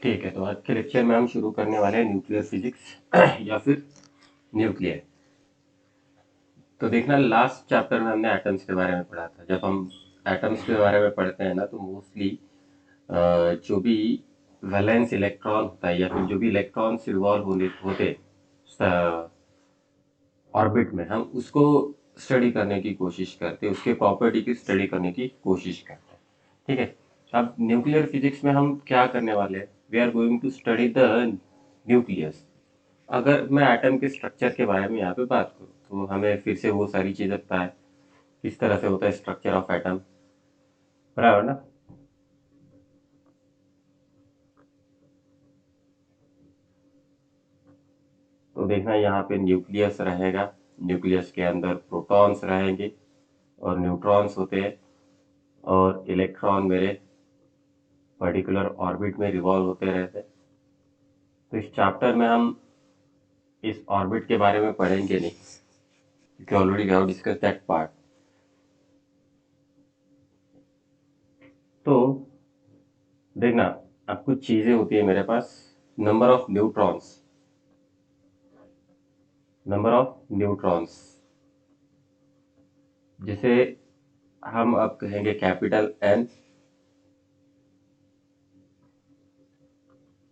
ठीक है, तो आज के लेक्चर में हम शुरू करने वाले हैं न्यूक्लियर फिजिक्स या फिर न्यूक्लियर। तो देखना, लास्ट चैप्टर में हमने एटम्स के बारे में पढ़ा था। जब हम एटम्स के बारे में पढ़ते हैं ना, तो मोस्टली जो भी वैलेंस इलेक्ट्रॉन होता है या फिर जो भी इलेक्ट्रॉन्स रिवॉल्व होते ऑर्बिट में, हम उसको स्टडी करने की कोशिश करते हैं, उसके प्रॉपर्टी की स्टडी करने की कोशिश करते हैं। ठीक है, अब न्यूक्लियर फिजिक्स में हम क्या करने वाले हैं? We are going to study the nucleus. अगर मैं एटम के स्ट्रक्चर के बारे में यहाँ पे बात करूँ, तो हमें फिर से वो सारी चीज़ें पता है, किस तरह से होता है स्ट्रक्चर ऑफ एटम, बराबर ना। तो देखना, यहाँ पे न्यूक्लियस रहेगा, न्यूक्लियस के अंदर प्रोटॉन्स रहेंगे और न्यूट्रॉन्स होते हैं, और इलेक्ट्रॉन मेरे पर्टिकुलर ऑर्बिट में रिवॉल्व होते रहते हैं। तो इस चैप्टर में हम इस ऑर्बिट के बारे में पढ़ेंगे नहीं, क्योंकि already we have discuss that part. तो देखना, अब कुछ चीज़ें होती है मेरे पास। Number of neutrons, number of neutrons जिसे हम अब कहेंगे capital N.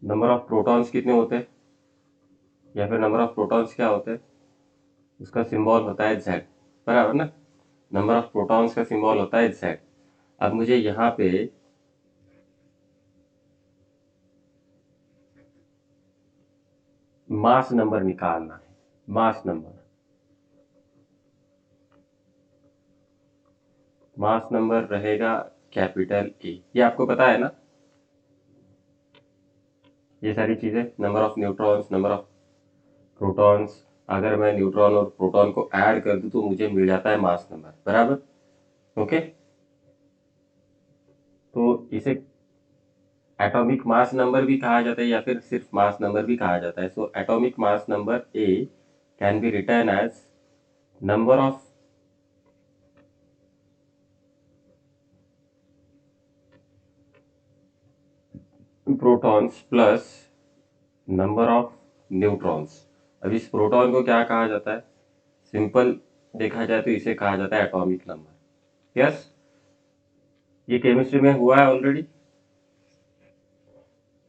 Number of protons कितने होते हैं, या फिर नंबर ऑफ प्रोटॉन्स क्या होते हैं? उसका सिंबल होता है जेड, बराबर ना। नंबर ऑफ प्रोटॉन्स का सिंबल होता है जेड। अब मुझे यहाँ पे मास नंबर निकालना है। मास नंबर रहेगा कैपिटल ए, ये आपको पता है ना, ये सारी चीजें। Number of neutrons, number of protons. अगर मैं न्यूट्रॉन और प्रोटॉन को ऐड कर दूं तो मुझे मिल जाता है मास नंबर, बराबर। ओके, तो इसे एटॉमिक मास नंबर भी कहा जाता है, या फिर सिर्फ मास नंबर भी कहा जाता है। So atomic mass number A can be written as number of protons plus number of neutrons. अब इस प्रोटॉन को क्या कहा जाता है? सिंपल देखा जाए तो इसे कहा जाता है एटॉमिक नंबर। यस, ये केमिस्ट्री में हुआ है ऑलरेडी,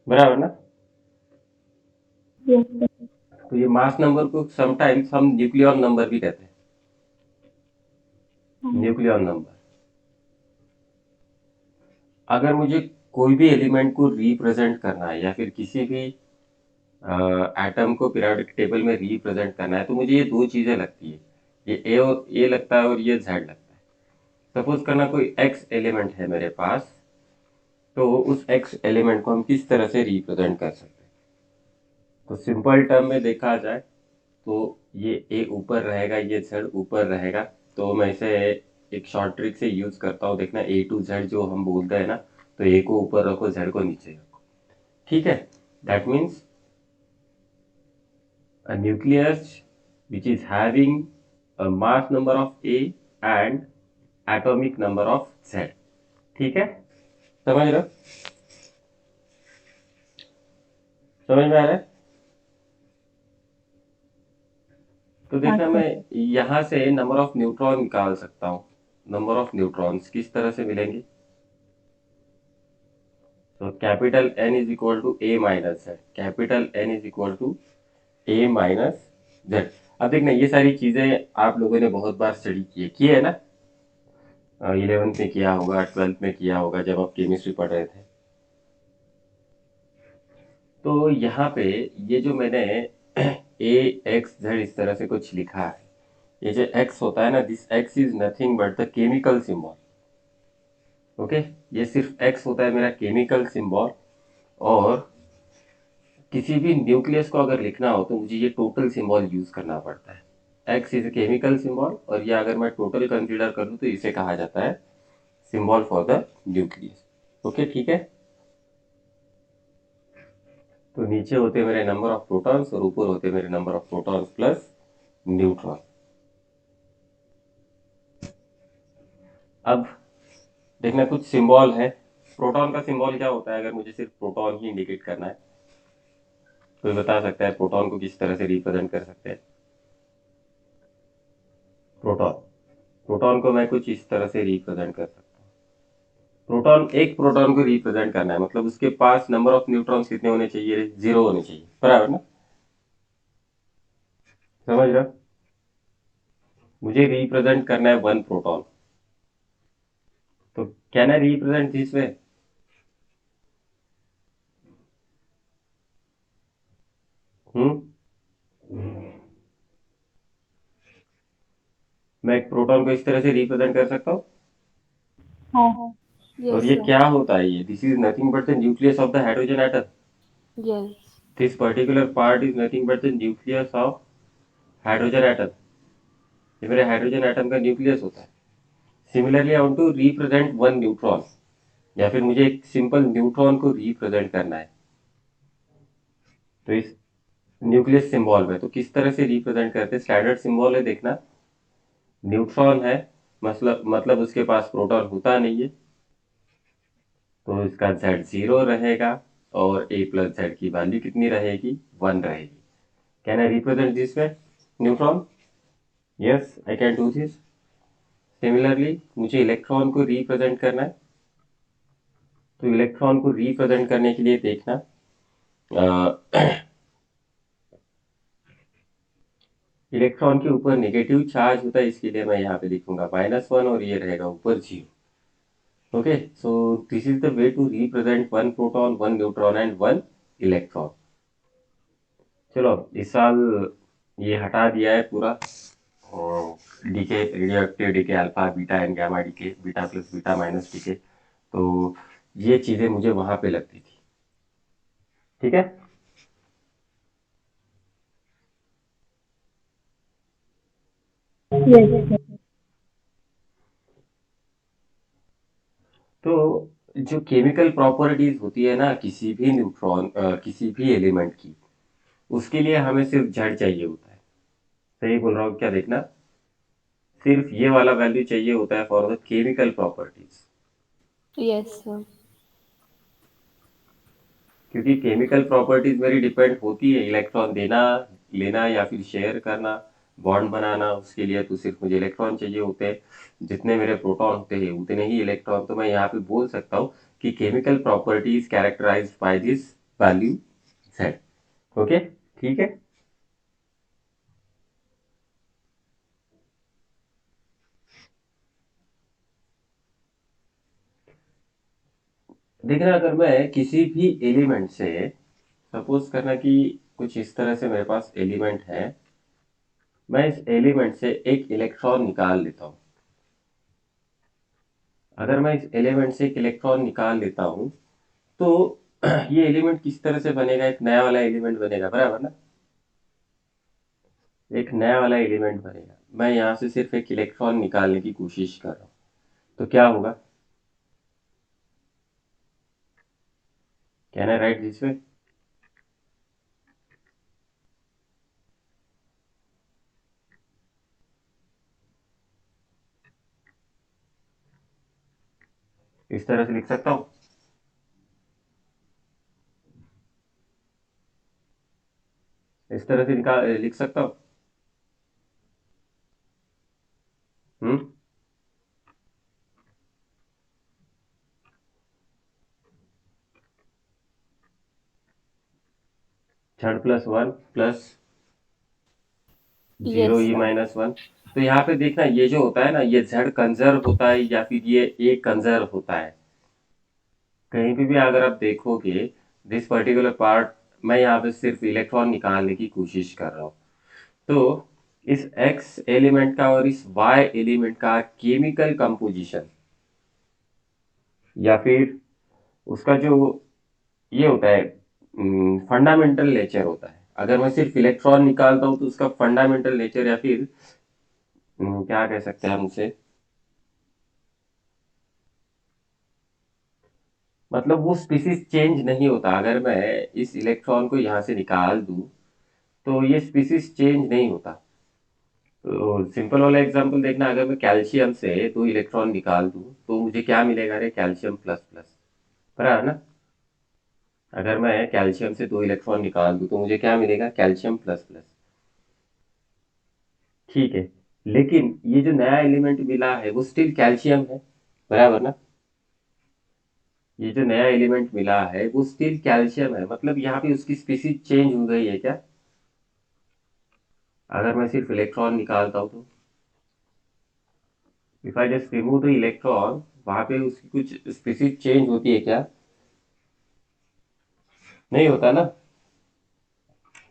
बराबर ना। Yes. तो ये मास नंबर को समटाइम्स हम न्यूक्लियॉन नंबर भी कहते हैं, न्यूक्लियॉन नंबर। अगर मुझे कोई भी एलिमेंट को रिप्रेजेंट करना है, या फिर किसी भी एटम को पीरियोडिक टेबल में रिप्रेजेंट करना है, तो मुझे ये दो चीजें लगती है। ये ए और ए लगता है, और ये जेड लगता है। सपोज करना कोई एक्स एलिमेंट है मेरे पास, तो उस एक्स एलिमेंट को हम किस तरह से रिप्रेजेंट कर सकते हैं? तो सिंपल टर्म में देखा जाए तो ये ए ऊपर रहेगा, ये जेड ऊपर रहेगा। तो मैं इसे एक शॉर्ट ट्रिक से यूज करता हूँ। देखना, ए टू जेड जो हम बोलते हैं ना, तो ए को ऊपर रखो, जेड को नीचे रखो। ठीक है, that means a nucleus which is having a mass number of A and atomic number of Z। ठीक है, समझ रहे हो? समझ में आ रहा है? तो हाँ देखना, सर। मैं यहाँ से नंबर ऑफ न्यूट्रॉन निकाल सकता हूँ। नंबर ऑफ न्यूट्रॉन्स किस तरह से मिलेंगे? तो capital N is equal to A minus Z, capital N is equal to A minus Z. अब देखना, ये सारी चीजें आप लोगों ने बहुत बार स्टडी की है ना। 11th में किया होगा, 12th में किया होगा, जब आप केमिस्ट्री पढ़ रहे थे। तो यहाँ पे ये जो मैंने ए एक्स जेड इस तरह से कुछ लिखा है, ये जो एक्स होता है ना, this x is nothing but the chemical symbol. Okay, ये सिर्फ एक्स होता है मेरा केमिकल सिंबल। और किसी भी न्यूक्लियस को अगर लिखना हो तो मुझे ये टोटल सिंबल यूज करना पड़ता है। एक्स इज केमिकल सिंबल, और ये अगर मैं टोटल कंसीडर करूँ तो इसे कहा जाता है symbol for the nucleus. Okay, ठीक है। तो नीचे होते मेरे नंबर ऑफ प्रोटॉन्स, और ऊपर होते मेरे number of protons plus neutron. अब देखना, कुछ सिंबल है प्रोटॉन का सिंबल क्या होता है, अगर मुझे सिर्फ प्रोटॉन ही इंडिकेट करना है? कोई बता सकता है प्रोटॉन को किस तरह से रिप्रेजेंट कर सकते हैं? प्रोटॉन प्रोटॉन को मैं कुछ इस तरह से रिप्रेजेंट कर सकता हूँ। प्रोटॉन, एक प्रोटॉन को रिप्रेजेंट करना है मतलब उसके पास नंबर ऑफ न्यूट्रॉन्स कितने होने चाहिए? 0 होने चाहिए, बराबर ना? समझ रहे हो? मुझे रिप्रेजेंट करना है 1 प्रोटॉन, तो can I represent this way? Hmm मैं एक प्रोटॉन को इस तरह से रिप्रेजेंट कर सकता हूँ। हाँ। और यस ये सर। क्या होता है? ये this is nothing but the nucleus of the hydrogen atom. Yes. This particular part is nothing but the nucleus of hydrogen atom. ये मेरे हाइड्रोजन एटम का न्यूक्लियस होता है। Similarly I want to represent 1 neutron, या फिर मुझे एक simple neutron को रिप्रेजेंट करना है, तो इस न्यूक्लियस सिंबल में तो किस तरह से रिप्रेजेंट करते हैं? स्टैंडर्ड सिंबल है, देखना। न्यूट्रॉन है, मतलब उसके पास प्रोटॉन होता नहीं है, तो इसका Z0 रहेगा, और A+Z की वैल्यू कितनी रहेगी? 1 रहेगी। Can I represent this way neutron? Yes, I can do this. Similarly मुझे इलेक्ट्रॉन को रिप्रेजेंट करना है, तो इलेक्ट्रॉन को रिप्रेजेंट करने के लिए देखना, इलेक्ट्रॉन के ऊपर नेगेटिव चार्ज होता है, इसके लिए मैं यहाँ पे लिखूंगा -1, और ये रहेगा ऊपर 0। Okay, so this is the way to represent 1 proton, 1 neutron and 1 electron. चलो, इस साल ये हटा दिया है पूरा, decay, radioactive decay, alpha beta and gamma decay, beta plus beta minus decay, तो ये चीजें मुझे वहां पे लगती थी। ठीक है। यस। तो जो केमिकल प्रॉपर्टीज होती है ना किसी भी किसी भी एलिमेंट की, उसके लिए हमें सिर्फ जेड चाहिए होता है। सही बोल रहा हूँ क्या? देखना, सिर्फ ये वाला वैल्यू चाहिए होता है for the chemical properties. Yes sir. क्योंकि केमिकल प्रॉपर्टीज मेरी डिपेंड होती है इलेक्ट्रॉन देना, लेना या फिर शेयर करना, बॉन्ड बनाना, उसके लिए तो सिर्फ मुझे इलेक्ट्रॉन चाहिए होते हैं। जितने मेरे प्रोटॉन होते हैं उतने ही इलेक्ट्रॉन, तो मैं यहाँ पे बोल सकता हूँ कि chemical properties characterised by this value Z. Okay, ठीक है। देखना, अगर मैं किसी भी एलिमेंट से, सपोज करना कि कुछ इस तरह से मेरे पास एलिमेंट है, मैं इस एलिमेंट से एक इलेक्ट्रॉन निकाल लेता हूँ। अगर मैं इस एलिमेंट से एक इलेक्ट्रॉन निकाल लेता हूँ, तो ये एलिमेंट किस तरह से बनेगा? एक नया वाला एलिमेंट बनेगा, बराबर ना? एक नया वाला एलिमेंट बनेगा। मैं यहाँ से सिर्फ एक इलेक्ट्रॉन निकालने की कोशिश कर रहा हूँ, तो क्या होगा? Can I right this way? इस तरह से लिख सकता हूँ? इस तरह से निकाल लिख सकता हूँ? हम्म Z+1 प्लस जीरो यस ई सर। -1। तो यहाँ पे देखना, ये जो होता है ना, ये Z कंजर्व होता है या फिर ये A कंजर्व होता है? कहीं पे भी अगर आप देखोगे, दिस पर्टिकुलर पार्ट, मैं यहाँ पे सिर्फ इलेक्ट्रॉन निकालने की कोशिश कर रहा हूँ। तो इस X एलिमेंट का और इस Y एलिमेंट का केमिकल कंपोजिशन, या फिर उसका जो ये होता है फंडामेंटल नेचर होता है, अगर मैं सिर्फ इलेक्ट्रॉन निकालता हूँ तो उसका फंडामेंटल नेचर, या फिर क्या कह सकते हैं हम उसे, मतलब वो स्पीसीज चेंज नहीं होता। अगर मैं इस इलेक्ट्रॉन को यहाँ से निकाल दूँ, तो ये स्पीसीज चेंज नहीं होता। तो सिंपल वाला एग्जांपल देखना, अगर मैं कैल्शियम से 2 इलेक्ट्रॉन निकाल दूं, तो मुझे क्या मिलेगा रे? Calcium plus plus. बराबर ना। अगर मैं कैल्शियम से 2 इलेक्ट्रॉन निकाल दूं तो मुझे क्या मिलेगा, कैल्शियम प्लस प्लस। ठीक है, लेकिन ये जो नया एलिमेंट मिला है वो स्टिल कैल्शियम है, बराबर ना। ये जो नया एलिमेंट मिला है वो स्टिल कैल्शियम है, मतलब यहाँ पे उसकी स्पीसीज चेंज हो गई है क्या, अगर मैं सिर्फ इलेक्ट्रॉन निकालता हूँ तो। If I just remove the electron, वहां पे उसकी कुछ स्पीसीज चेंज होती है क्या, नहीं होता ना।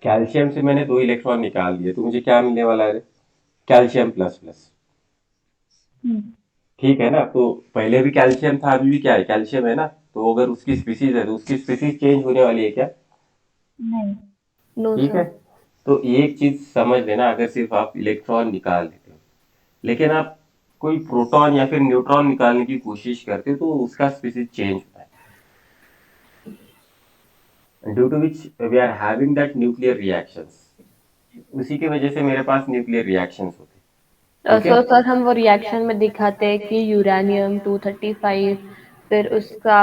कैल्शियम से मैंने 2 इलेक्ट्रॉन निकाल दिए तो मुझे क्या मिलने वाला है, कैल्शियम प्लस प्लस। ठीक है ना, तो पहले भी कैल्शियम था, अभी भी क्या है, कैल्शियम है ना। तो अगर उसकी स्पीसीज है तो उसकी स्पीसीज चेंज होने वाली है क्या। नहीं। नो ठीक है, सर। तो एक चीज समझ लेना, अगर सिर्फ आप इलेक्ट्रॉन निकाल देते हो, लेकिन आप कोई प्रोटॉन या फिर न्यूट्रॉन निकालने की कोशिश करते हो तो उसका स्पीसीज चेंज होता है, due to which we are having that nuclear reactions. उसी की वजह से मेरे पास न्यूक्लियर रिएक्शंस होते हैं। ओके। सो सर हम वो रिएक्शन में दिखाते हैं कि यूरेनियम 235 फिर उसका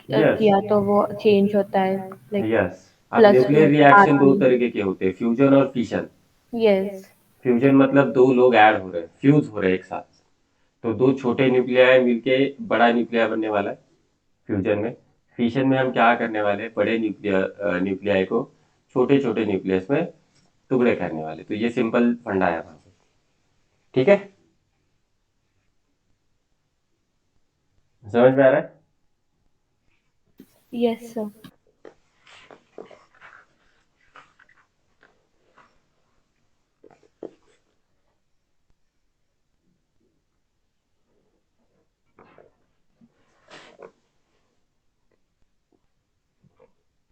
यस। किया तो वो चेंज होता है लाइक यस। अब प्लस न्यूक्लियर टू रिएक्शन दो आरबी। तरीके के होते हैं, फ्यूजन और फिशन। यस। फ्यूजन मतलब दो लोग ऐड हो रहे हैं, फ्यूज हो रहे हैं एक साथ। तो दो छोटे न्यूक्लियाई मिलके बड़ा न्यूक्लियाई बनने वाला है फ्यूजन में। फिशन में हम क्या करने वाले हैं, बड़े न्यूक्लियाई को छोटे छोटे न्यूक्लियस में टुकड़े करने वाले। तो ये सिंपल फंडा है वहां पे। ठीक है, समझ में आ रहा है। Yes sir.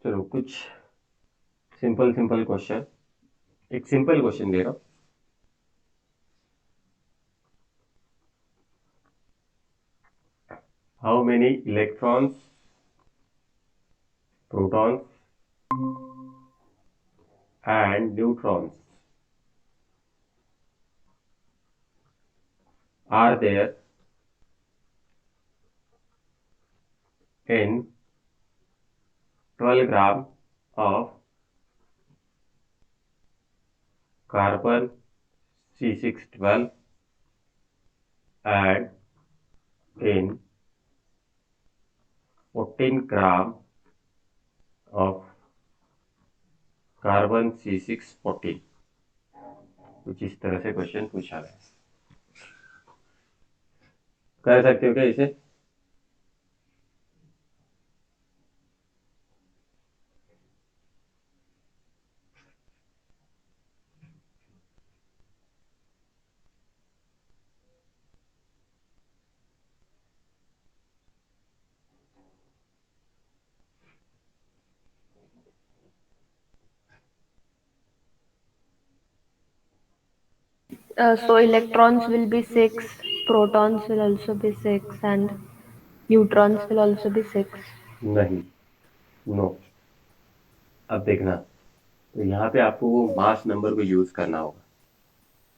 चलो कुछ सिंपल सिंपल क्वेश्चन, एक सिंपल क्वेश्चन दे रहा हूँ। How many electrons, protons and neutrons are there in 12 gram of carbon C612 and in 14 gram of carbon C614। कुछ इस तरह से क्वेश्चन पूछा है, कर सकते हो क्या इसे। So electrons will be 6, protons will also be 6, and neutrons will also be 6. नहीं, नो। अब देखना, तो यहाँ पे आपको वो मास नंबर को यूज करना होगा।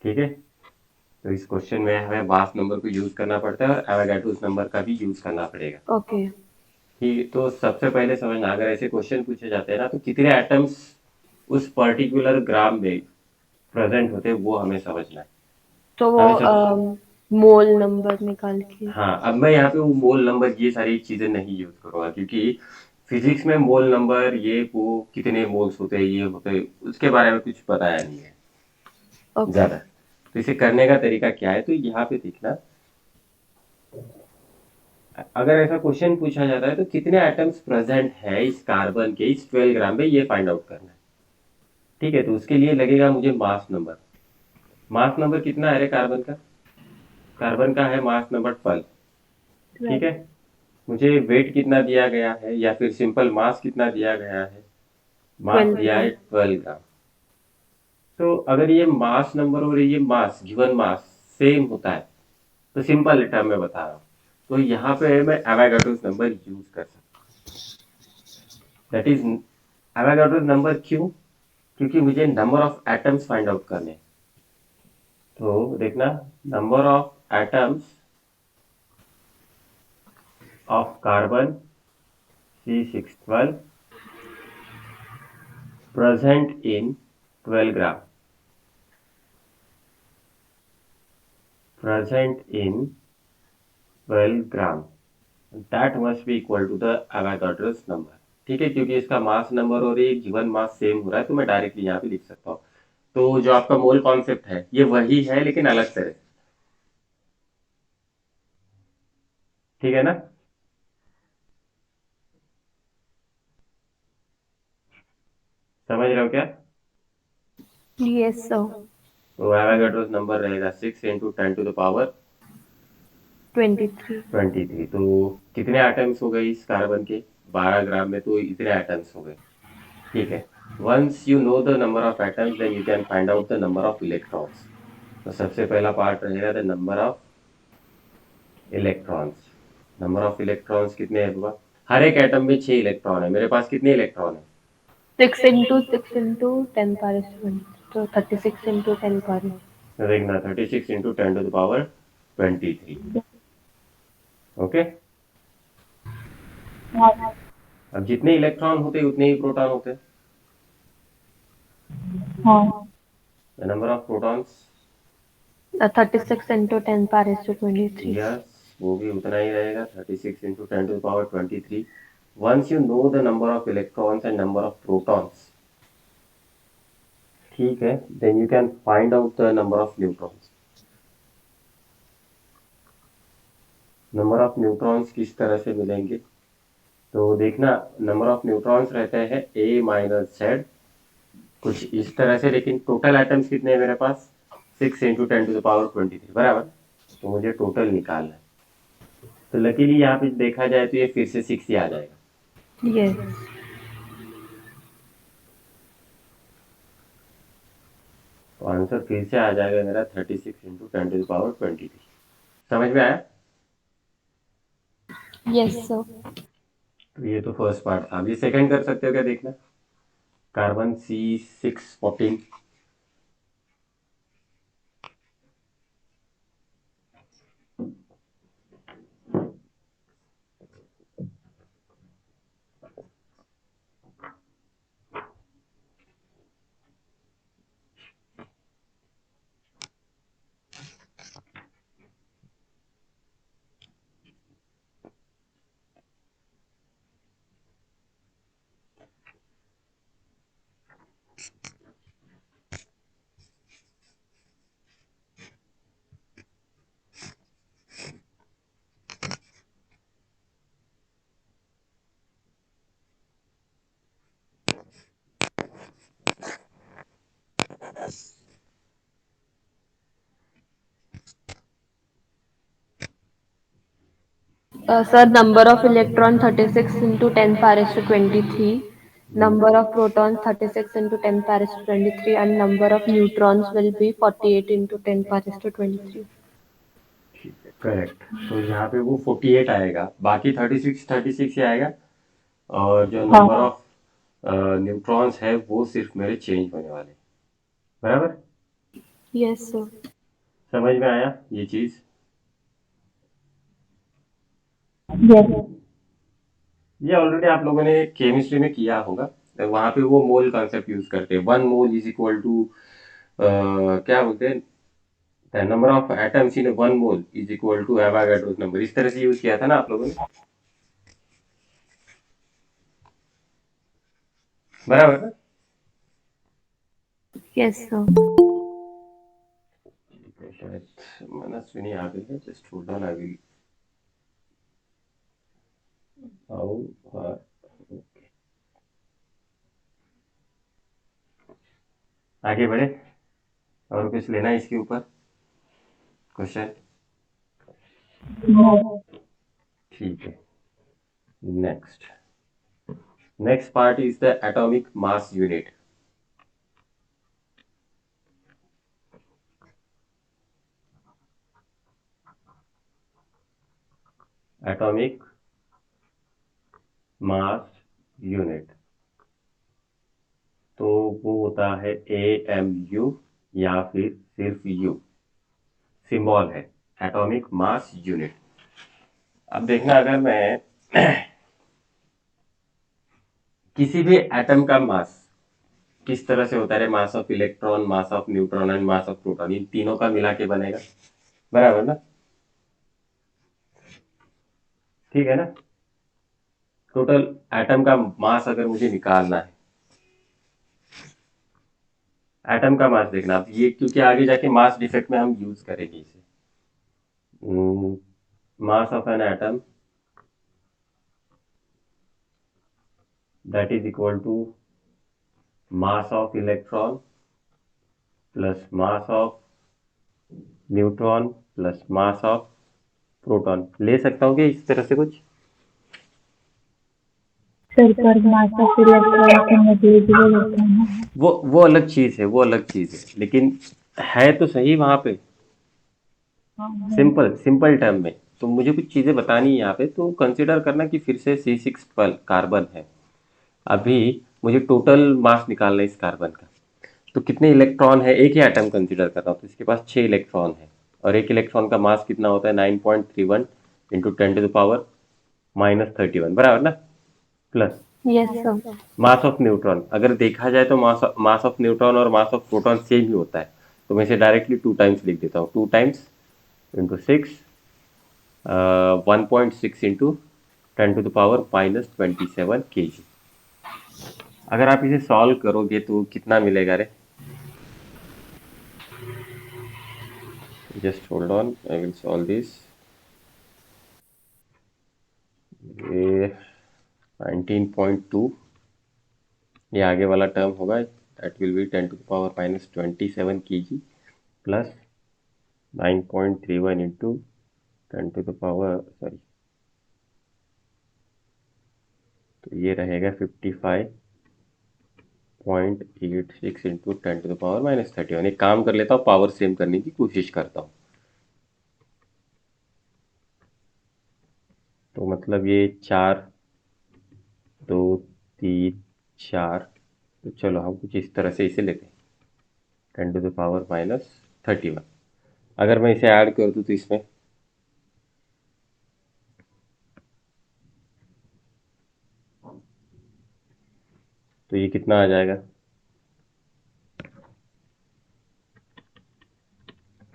ठीक है, तो इस क्वेश्चन में हमें मास नंबर को यूज करना पड़ता है और एवोगाड्रोस नंबर का भी यूज करना पड़ेगा। Okay. ठीक, तो सबसे पहले समझना, अगर ऐसे क्वेश्चन पूछे जाते हैं ना तो कितने एटम्स उस पर्टिकुलर ग्राम में प्रेजेंट होते हैं वो हमें समझना है। तो वो हमें सब, मोल नंबर निकाल के। हाँ, अब मैं यहाँ पे वो मोल नंबर ये सारी चीजें नहीं यूज करूंगा, क्योंकि फिजिक्स में मोल नंबर ये वो कितने मोल्स होते हैं ये होते हैं उसके बारे में कुछ बताया नहीं है ओके। ज्यादा। तो इसे करने का तरीका क्या है, तो यहाँ पे देखना, अगर ऐसा क्वेश्चन पूछा जाता है तो कितने एटम्स प्रेजेंट है इस कार्बन के इस 12 ग्राम में, ये फाइंड आउट करना है। ठीक है, तो उसके लिए लगेगा मुझे मास नंबर। मास नंबर कितना है रे कार्बन का, कार्बन का है मास नंबर 12। ठीक राइट। है, मुझे वेट कितना दिया गया है या फिर सिंपल मास कितना दिया गया है, मास 12 दिया है ग्राम। 12 ग्राम। तो अगर ये मास नंबर और ये मास गिवन मास सेम होता है तो सिंपल टर्म में बता रहा हूँ, तो यहाँ पे मैं एवोगाड्रोस नंबर यूज कर सकता हूँ। दैट इज एवोगाड्रोस नंबर क्यों, क्योंकि मुझे number of atoms find out करने हैं। तो देखना, number of atoms of carbon C612 present in 12 gram. Present in 12 gram. That must be equal to the Avogadro's number. ठीक है, क्योंकि इसका मास नंबर और ये गिवन मास सेम हो रहा है तो मैं डायरेक्टली यहाँ पे लिख सकता हूँ। तो जो आपका मोल कॉन्सेप्ट है ये वही है लेकिन अलग तरह से। ठीक है ना? समझ रहे हो क्या? Yes, sir. तो एवोगाड्रोस नंबर रहेगा 6 × 10⁻³ 23. 23। तो कितने एटम्स हो गए इस कार्बन के? 12 ग्राम में तो इतने एटम्स हो गए। ठीक है। Once you know the number of atoms then you can find out the number of electrons. तो सबसे पहला पार्ट रहेगा the number of electrons. Number of electrons कितने हैं बाबा? हर एक एटम में 6 इलेक्ट्रॉन है। मेरे पास कितने इलेक्ट्रॉन है? 6 into 6 into 10 power is 20. So 36 into 10 power. देखना 36 × 10⁻23। ओके। अब जितने इलेक्ट्रॉन होते हैं उतने ही प्रोटॉन होते हैं। The number of protons 36 into 10 power is to 23. Yes, वो भी उतना ही रहेगा 36 × 10⁻23। Once you know the number of electrons and number of protons, ठीक है, then you can find out the number of neutrons. Number of neutrons किस तरह से मिलेंगे? तो देखना नंबर ऑफ न्यूट्रॉन्स रहते हैं A - Z कुछ इस तरह से, लेकिन टोटल एटम्स कितने हैं मेरे पास? 6 × 10⁻23 बराबर। तो मुझे टोटल निकालना है। तो लकीली यहाँ पे देखा जाए तो ये फिर से 6 ही आ जाएगा। Yes. तो आंसर फिर से आ जाएगा मेरा 36 × 10⁻23। समझ में आया? Yes, sir. तो ये तो फर्स्ट पार्ट था। अब ये सेकंड कर सकते हो क्या? देखना carbon C614। Sir, number of electron 36 into 10 power is to 23. Number of protons 36 into 10 power is to 23, and number of neutrons will be 48 into 10 power is to 23. ठीक है, करेक्ट। तो यहाँ पे वो 48 आएगा, बाकी 36 ही आएगा। और जो नंबर ऑफ न्यूट्रॉन्स है वो सिर्फ मेरे चेंज होने वाले। बराबर? Yes, sir. समझ में आया ये चीज? Yes. ये ऑलरेडी आप लोगों ने केमिस्ट्री में किया होगा। वहां पे वो मोल कॉन्सेप्ट यूज करते हैं। 1 मोल इज इक्वल टू क्या बोलते हैं, number of atoms in 1 mole is equal to Avogadro's number. इस तरह से यूज किया था ना आप लोगों ने? बराबर? Yes, sir. शायद मनस्विनी आ गई है। Just hold on, I will how आगे बढ़े। और कुछ लेना है इसके ऊपर क्वेश्चन? ठीक है। Next part is the atomic mass unit. Atomic mass unit तो वो होता है AMU या फिर सिर्फ U। सिंबल है एटॉमिक मास यूनिट। अब देखना, अगर मैं किसी भी एटम का मास किस तरह से होता है, mass of electron, mass of neutron and mass of proton, इन तीनों का मिला के बनेगा, बराबर ना? ठीक है ना? टोटल एटम का मास अगर मुझे निकालना है, एटम का मास देखना अब ये, क्योंकि आगे जाके मास डिफेक्ट में हम यूज करेंगे इसे। Mass of an atom that is equal to mass of electron plus mass of neutron plus mass of proton. ले सकता हूँ क्या इस तरह से कुछ? सर पर मास ऑफ इलेक्ट्रॉन तो नेग्लिजिबल होता है ना। वो अलग चीज है, वो अलग चीज है, लेकिन है तो सही वहां पे, हाँ, है। सिंपल सिंपल टर्म में। तो मुझे कुछ चीजें बतानी है यहाँ पे, तो कंसिडर करना कि फिर से C612 कार्बन है। अभी मुझे टोटल मास निकालना है इस कार्बन का, तो कितने इलेक्ट्रॉन है, एक ही एटम कंसिडर कर रहा हूँ, तो इसके पास 6 इलेक्ट्रॉन है, और एक इलेक्ट्रॉन का मास कितना होता है, 9.31 इंटू 10⁻⁻31, बराबर ना? Plus Yes, sir. Mass of neutron, अगर देखा जाए तो मास ऑफ न्यूट्रॉन और मास ऑफ प्रोटॉन सेम ही होता है, तो मैं इसे डायरेक्टली 2 टाइम्स लिख देता हूँ, 2 टाइम्स इंटू 6, 1.6 इंटू 10⁻⁻27 kg। अगर आप इसे सॉल्व करोगे तो कितना मिलेगा रे? Just hold on, I will solve this. ये 19.2, ये आगे वाला टर्म होगा, that will B 10⁻⁻27 kg plus 9.31 into 10 तो ये रहेगा 55.86 इंटू 10⁻⁻31। एक काम कर लेता हूँ, पावर सेम करने की कोशिश करता हूँ। तो मतलब ये 4, 2, 3, 4, तो चलो हम कुछ इस तरह से इसे लेते हैं, 10⁻⁻31। अगर मैं इसे ऐड कर दूँ तो इसमें तो ये कितना आ जाएगा,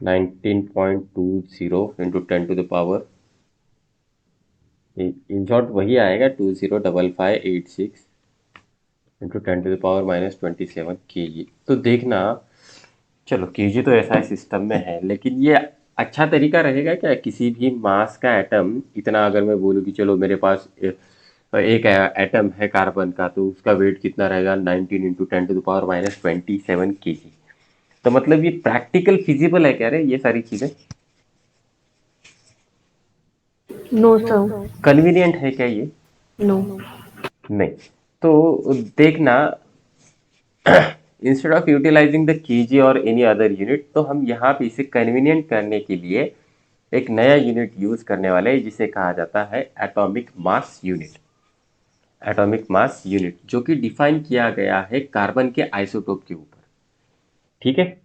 19.20 इंटू 10⁻, इन शॉर्ट वही आएगा, 205586 इंटू 10⁻⁻27 kg। तो देखना, चलो kg तो ऐसा सिस्टम में है, लेकिन ये अच्छा तरीका रहेगा क्या, किसी भी मास का एटम इतना, अगर मैं बोलूँ कि चलो मेरे पास एक एटम है कार्बन का, तो उसका वेट कितना रहेगा, 19 इंटू 10⁻⁻27 kg। तो मतलब ये प्रैक्टिकल फिजिबल है क्या रे ये सारी चीजें? No, sir. कन्वीनियंट है क्या ये? No. नहीं। तो देखना, instead of utilizing the KG और एनी अदर यूनिट, तो हम यहाँ पे इसे कन्वीनियंट करने के लिए एक नया यूनिट यूज करने वाले हैं, जिसे कहा जाता है atomic mass unit. Atomic mass unit जो कि डिफाइन किया गया है कार्बन के आइसोटोप के ऊपर। ठीक है?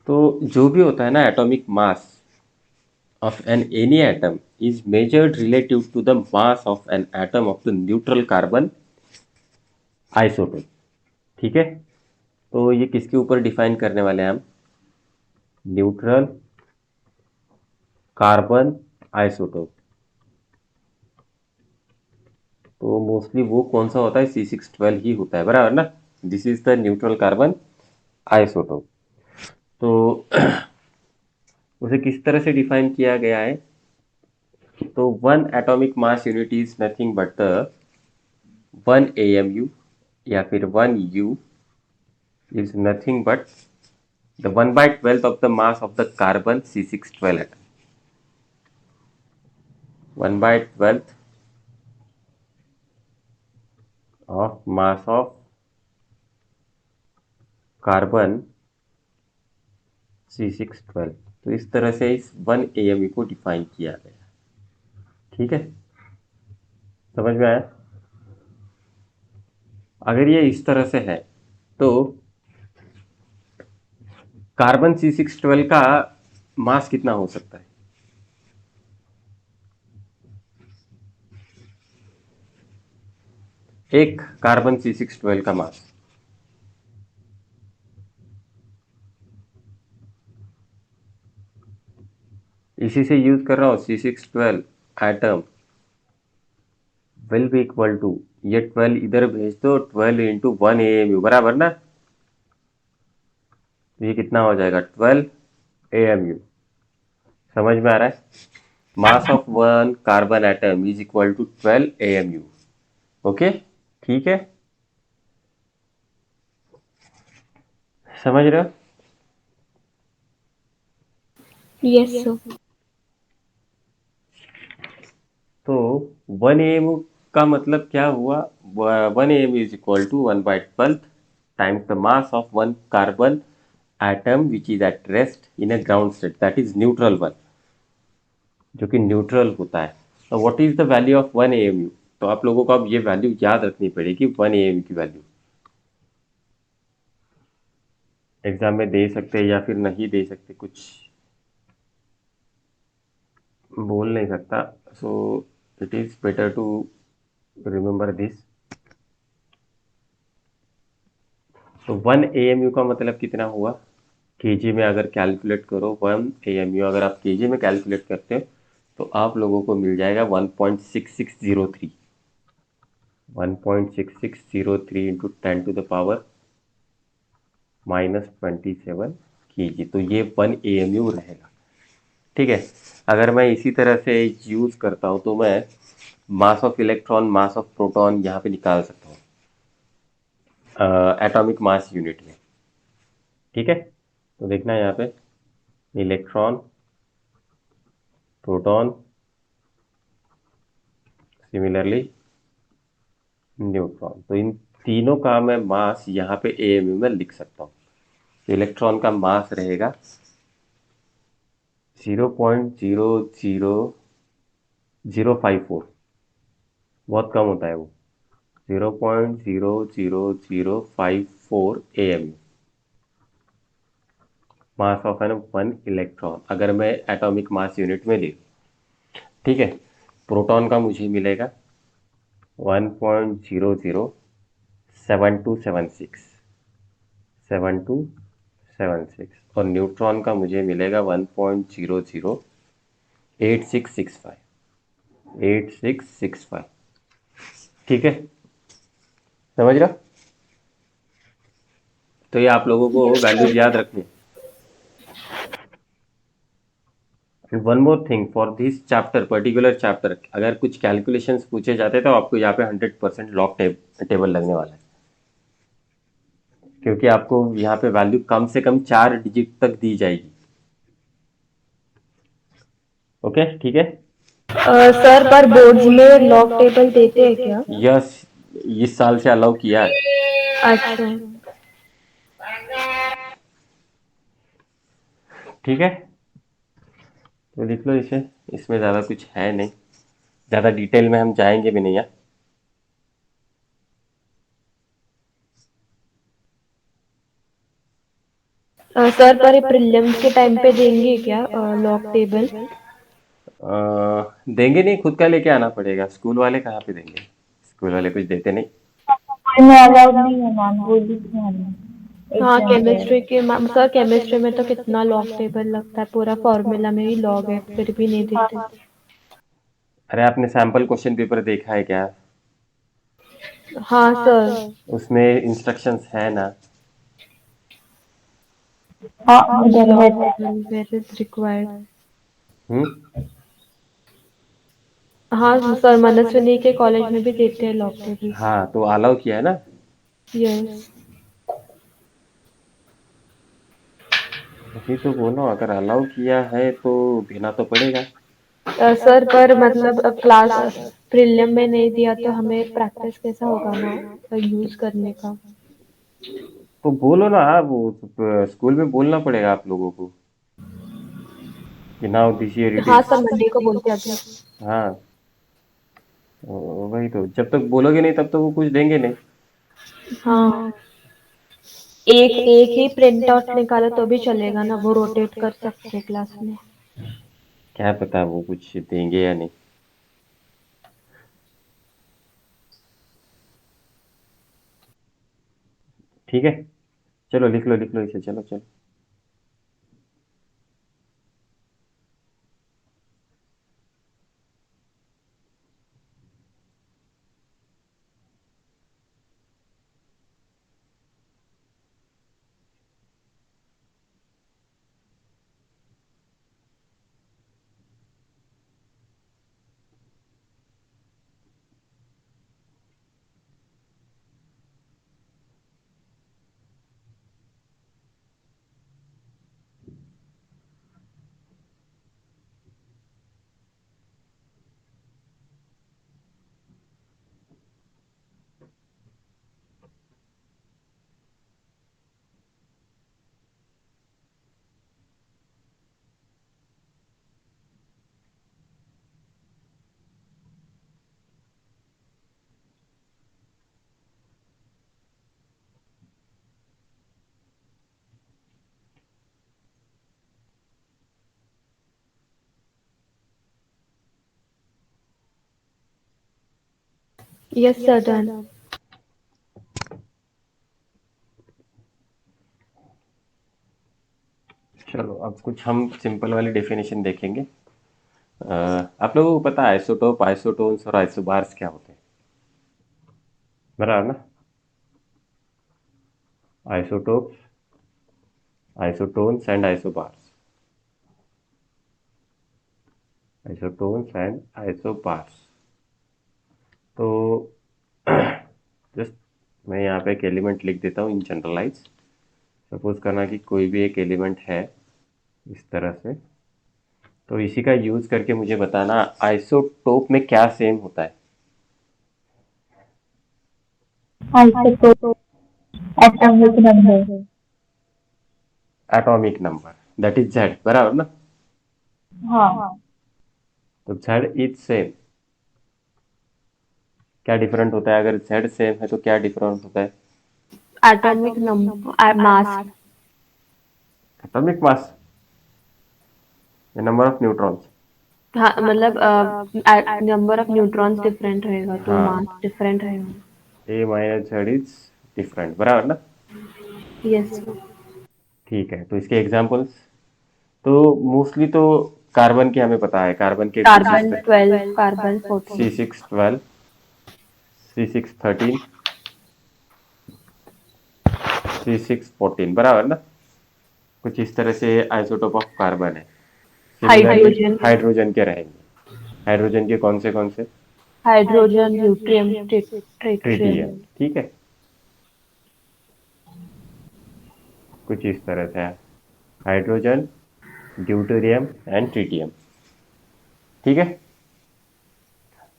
तो जो भी होता है ना, atomic mass of an any atom is measured relative to the mass of an atom of the neutral carbon isotope। ठीक है? तो ये किसके ऊपर डिफाइन करने वाले हैं हम, न्यूट्रल कार्बन आइसोटोप। तो मोस्टली वो कौन सा होता है, C612 ही होता है, बराबर ना? This is the neutral carbon isotope. तो उसे किस तरह से डिफाइन किया गया है, तो one atomic mass unit is nothing but the 1 AMU, या फिर 1 U is nothing but the 1/12 of the mass of the carbon C612 atom। 1/12 of mass of carbon C612। तो इस तरह से इस 1 AMU को डिफाइन किया गया। ठीक है, समझ में आया? अगर ये इस तरह से है तो कार्बन C612 का मास कितना हो सकता है? एक कार्बन C612 का मास। इसी से यूज कर रहा हूँ C612 atom will be equal to, ये 12 इधर भेज दो, 12 इंटू 1 AMU बराबर ना। तो ये कितना हो जाएगा 12 AMU। समझ में आ रहा है? Mass of one carbon atom is equal to 12 AMU। Okay, ठीक है, समझ रहे हो? Yes, sir. तो 1 AMU का मतलब क्या हुआ? 1 AMU is equal to 1/12 times the mass of one carbon atom which is at rest in a ground state, that is neutral one, जो कि न्यूट्रल होता है। तो what is the value of 1 AMU? तो आप लोगों को अब ये वैल्यू याद रखनी पड़ेगी, 1 AMU की वैल्यू। एग्जाम में दे सकते हैं या फिर नहीं दे सकते, कुछ बोल नहीं सकता। So it is better to remember this. तो 1 AMU का मतलब कितना हुआ? केजी में अगर कैलकुलेट करो, 1 AMU अगर आप केजी में कैलकुलेट करते हो तो आप लोगों को मिल जाएगा 1.6603। 1.6603 इंटू 10⁻⁻⁻27 kg। तो ये 1 AMU रहेगा। ठीक है, अगर मैं इसी तरह से यूज करता हूँ तो मैं मास of electron, mass of proton यहाँ पे निकाल सकता हूँ एटॉमिक मास यूनिट में। ठीक है, तो देखना यहाँ पे इलेक्ट्रॉन, प्रोटॉन, सिमिलरली न्यूट्रॉन। तो इन तीनों का मैं मास यहाँ पे AMU में लिख सकता हूँ। तो इलेक्ट्रॉन का मास रहेगा 0.00054, बहुत कम होता है वो, 0.00054 AMU mass of an one electron, अगर मैं एटॉमिक मास यूनिट में ले। ठीक है, प्रोटॉन का मुझे मिलेगा 1.00726 और न्यूट्रॉन का मुझे मिलेगा 1.008665। ठीक है, समझ रहा? तो ये आप लोगों को वैल्यूज याद रखनी है। And one more thing for this chapter, particular chapter, अगर कुछ कैलकुलेशंस पूछे जाते तो आपको यहाँ पे 100% लॉग टेबल लगने वाला है, क्योंकि आपको यहाँ पे वैल्यू कम से कम 4 डिजिट तक दी जाएगी। ओके, ठीक है। सर पर बोर्ड्स में लॉग टेबल देते हैं क्या? यस, इस साल से अलाउ किया है। अच्छा। ठीक है, तो लिख लो इसे, इसमें ज़्यादा कुछ है नहीं, ज़्यादा डिटेल में हम जाएंगे भी नहीं यार। सर पर प्रीलिम्स के टाइम पे देंगे क्या लॉग टेबल? देंगे नहीं, खुद का लेके आना पड़ेगा। स्कूल वाले कहाँ पे देंगे, स्कूल वाले कुछ देते नहीं। में अलाउड नहीं है मैम, बोली थी हमने हाँ, एग्जाम पे। केमिस्ट्री के मैम, सर केमिस्ट्री में तो कितना लॉग टेबल लगता है, पूरा फॉर्मूला में ही लॉग है, फिर भी नहीं देते। अरे आपने सैंपल क्वेश्चन पेपर देखा है क्या? हाँ सर। उसमें इंस्ट्रक्शंस है ना। हाँ उधर है। Log table where is required. Hmm, हाँ सर, मनस्विनी के कॉलेज में भी देते हैं लॉग टेबल। हाँ तो अलाउ किया है ना। यस। अभी तो बोलो, अगर अलाउ किया है तो देना तो पड़ेगा। सर पर मतलब क्लास प्रीलिम में नहीं दिया तो हमें प्रैक्टिस कैसा होगा ना यूज करने का? तो बोलो ना आप, वो स्कूल में बोलना पड़ेगा आप लोगों को कि नाउ दिस ईयर इट हाँ इज। सर, मंडे को बोलते हैं अभी। हाँ, वही तो, जब तक बोलोगे नहीं तब तक वो कुछ देंगे नहीं। हाँ, एक एक ही प्रिंट आउट निकाला तो भी चलेगा ना, वो रोटेट कर सकते हैं क्लास में। क्या पता वो कुछ देंगे या नहीं। ठीक है, चलो लिख लो इसे, चलो चलो। Yes, sir, done. चलो अब कुछ हम सिंपल वाली डेफिनेशन देखेंगे। आप लोगों को पता है आइसोटोप, आइसोटोन्स और आइसोबार्स क्या होते हैं, बराबर ना? Isotopes, isotones and isobars, isotones and isobars. तो जस्ट मैं यहाँ पे एक एलिमेंट लिख देता हूँ इन जनरलाइज। सपोज करना कि कोई भी एक एलिमेंट है इस तरह से, तो इसी का यूज करके मुझे बताना आइसोटोप में क्या सेम होता है। Isotope, atomic number. Atomic number, that is Z, बराबर ना? हाँ, तो जेड इज सेम। क्या डिफरेंट होता है? अगर जेड सेम है तो क्या डिफरेंट होता है? Atomic number, mass. Atomic mass, number of neutrons. हाँ, मतलब नंबर ऑफ न्यूट्रॉन्स डिफरेंट रहेगा तो हाँ, मास डिफरेंट रहेगा। ए माइनस जेड इज डिफरेंट, बराबर ना? यस, ठीक है, तो इसके एग्जांपल्स तो मोस्टली तो कार्बन के हमें पता है, कार्बन के कुछ इस carbon 12, carbon 14। C612, C613, C614, बराबर ना? कुछ इस तरह से आइसोटोप ऑफ कार्बन है। सिमिलरली हाइड्रोजन, हाइड्रोजन के रहेंगे। हाइड्रोजन के कौन से? Hydrogen, deuterium, tritium. ट्रिटियम, ठीक है, कुछ इस तरह से है। हाइड्रोजन, ड्यूटेरियम एंड ट्रिटियम, ठीक है।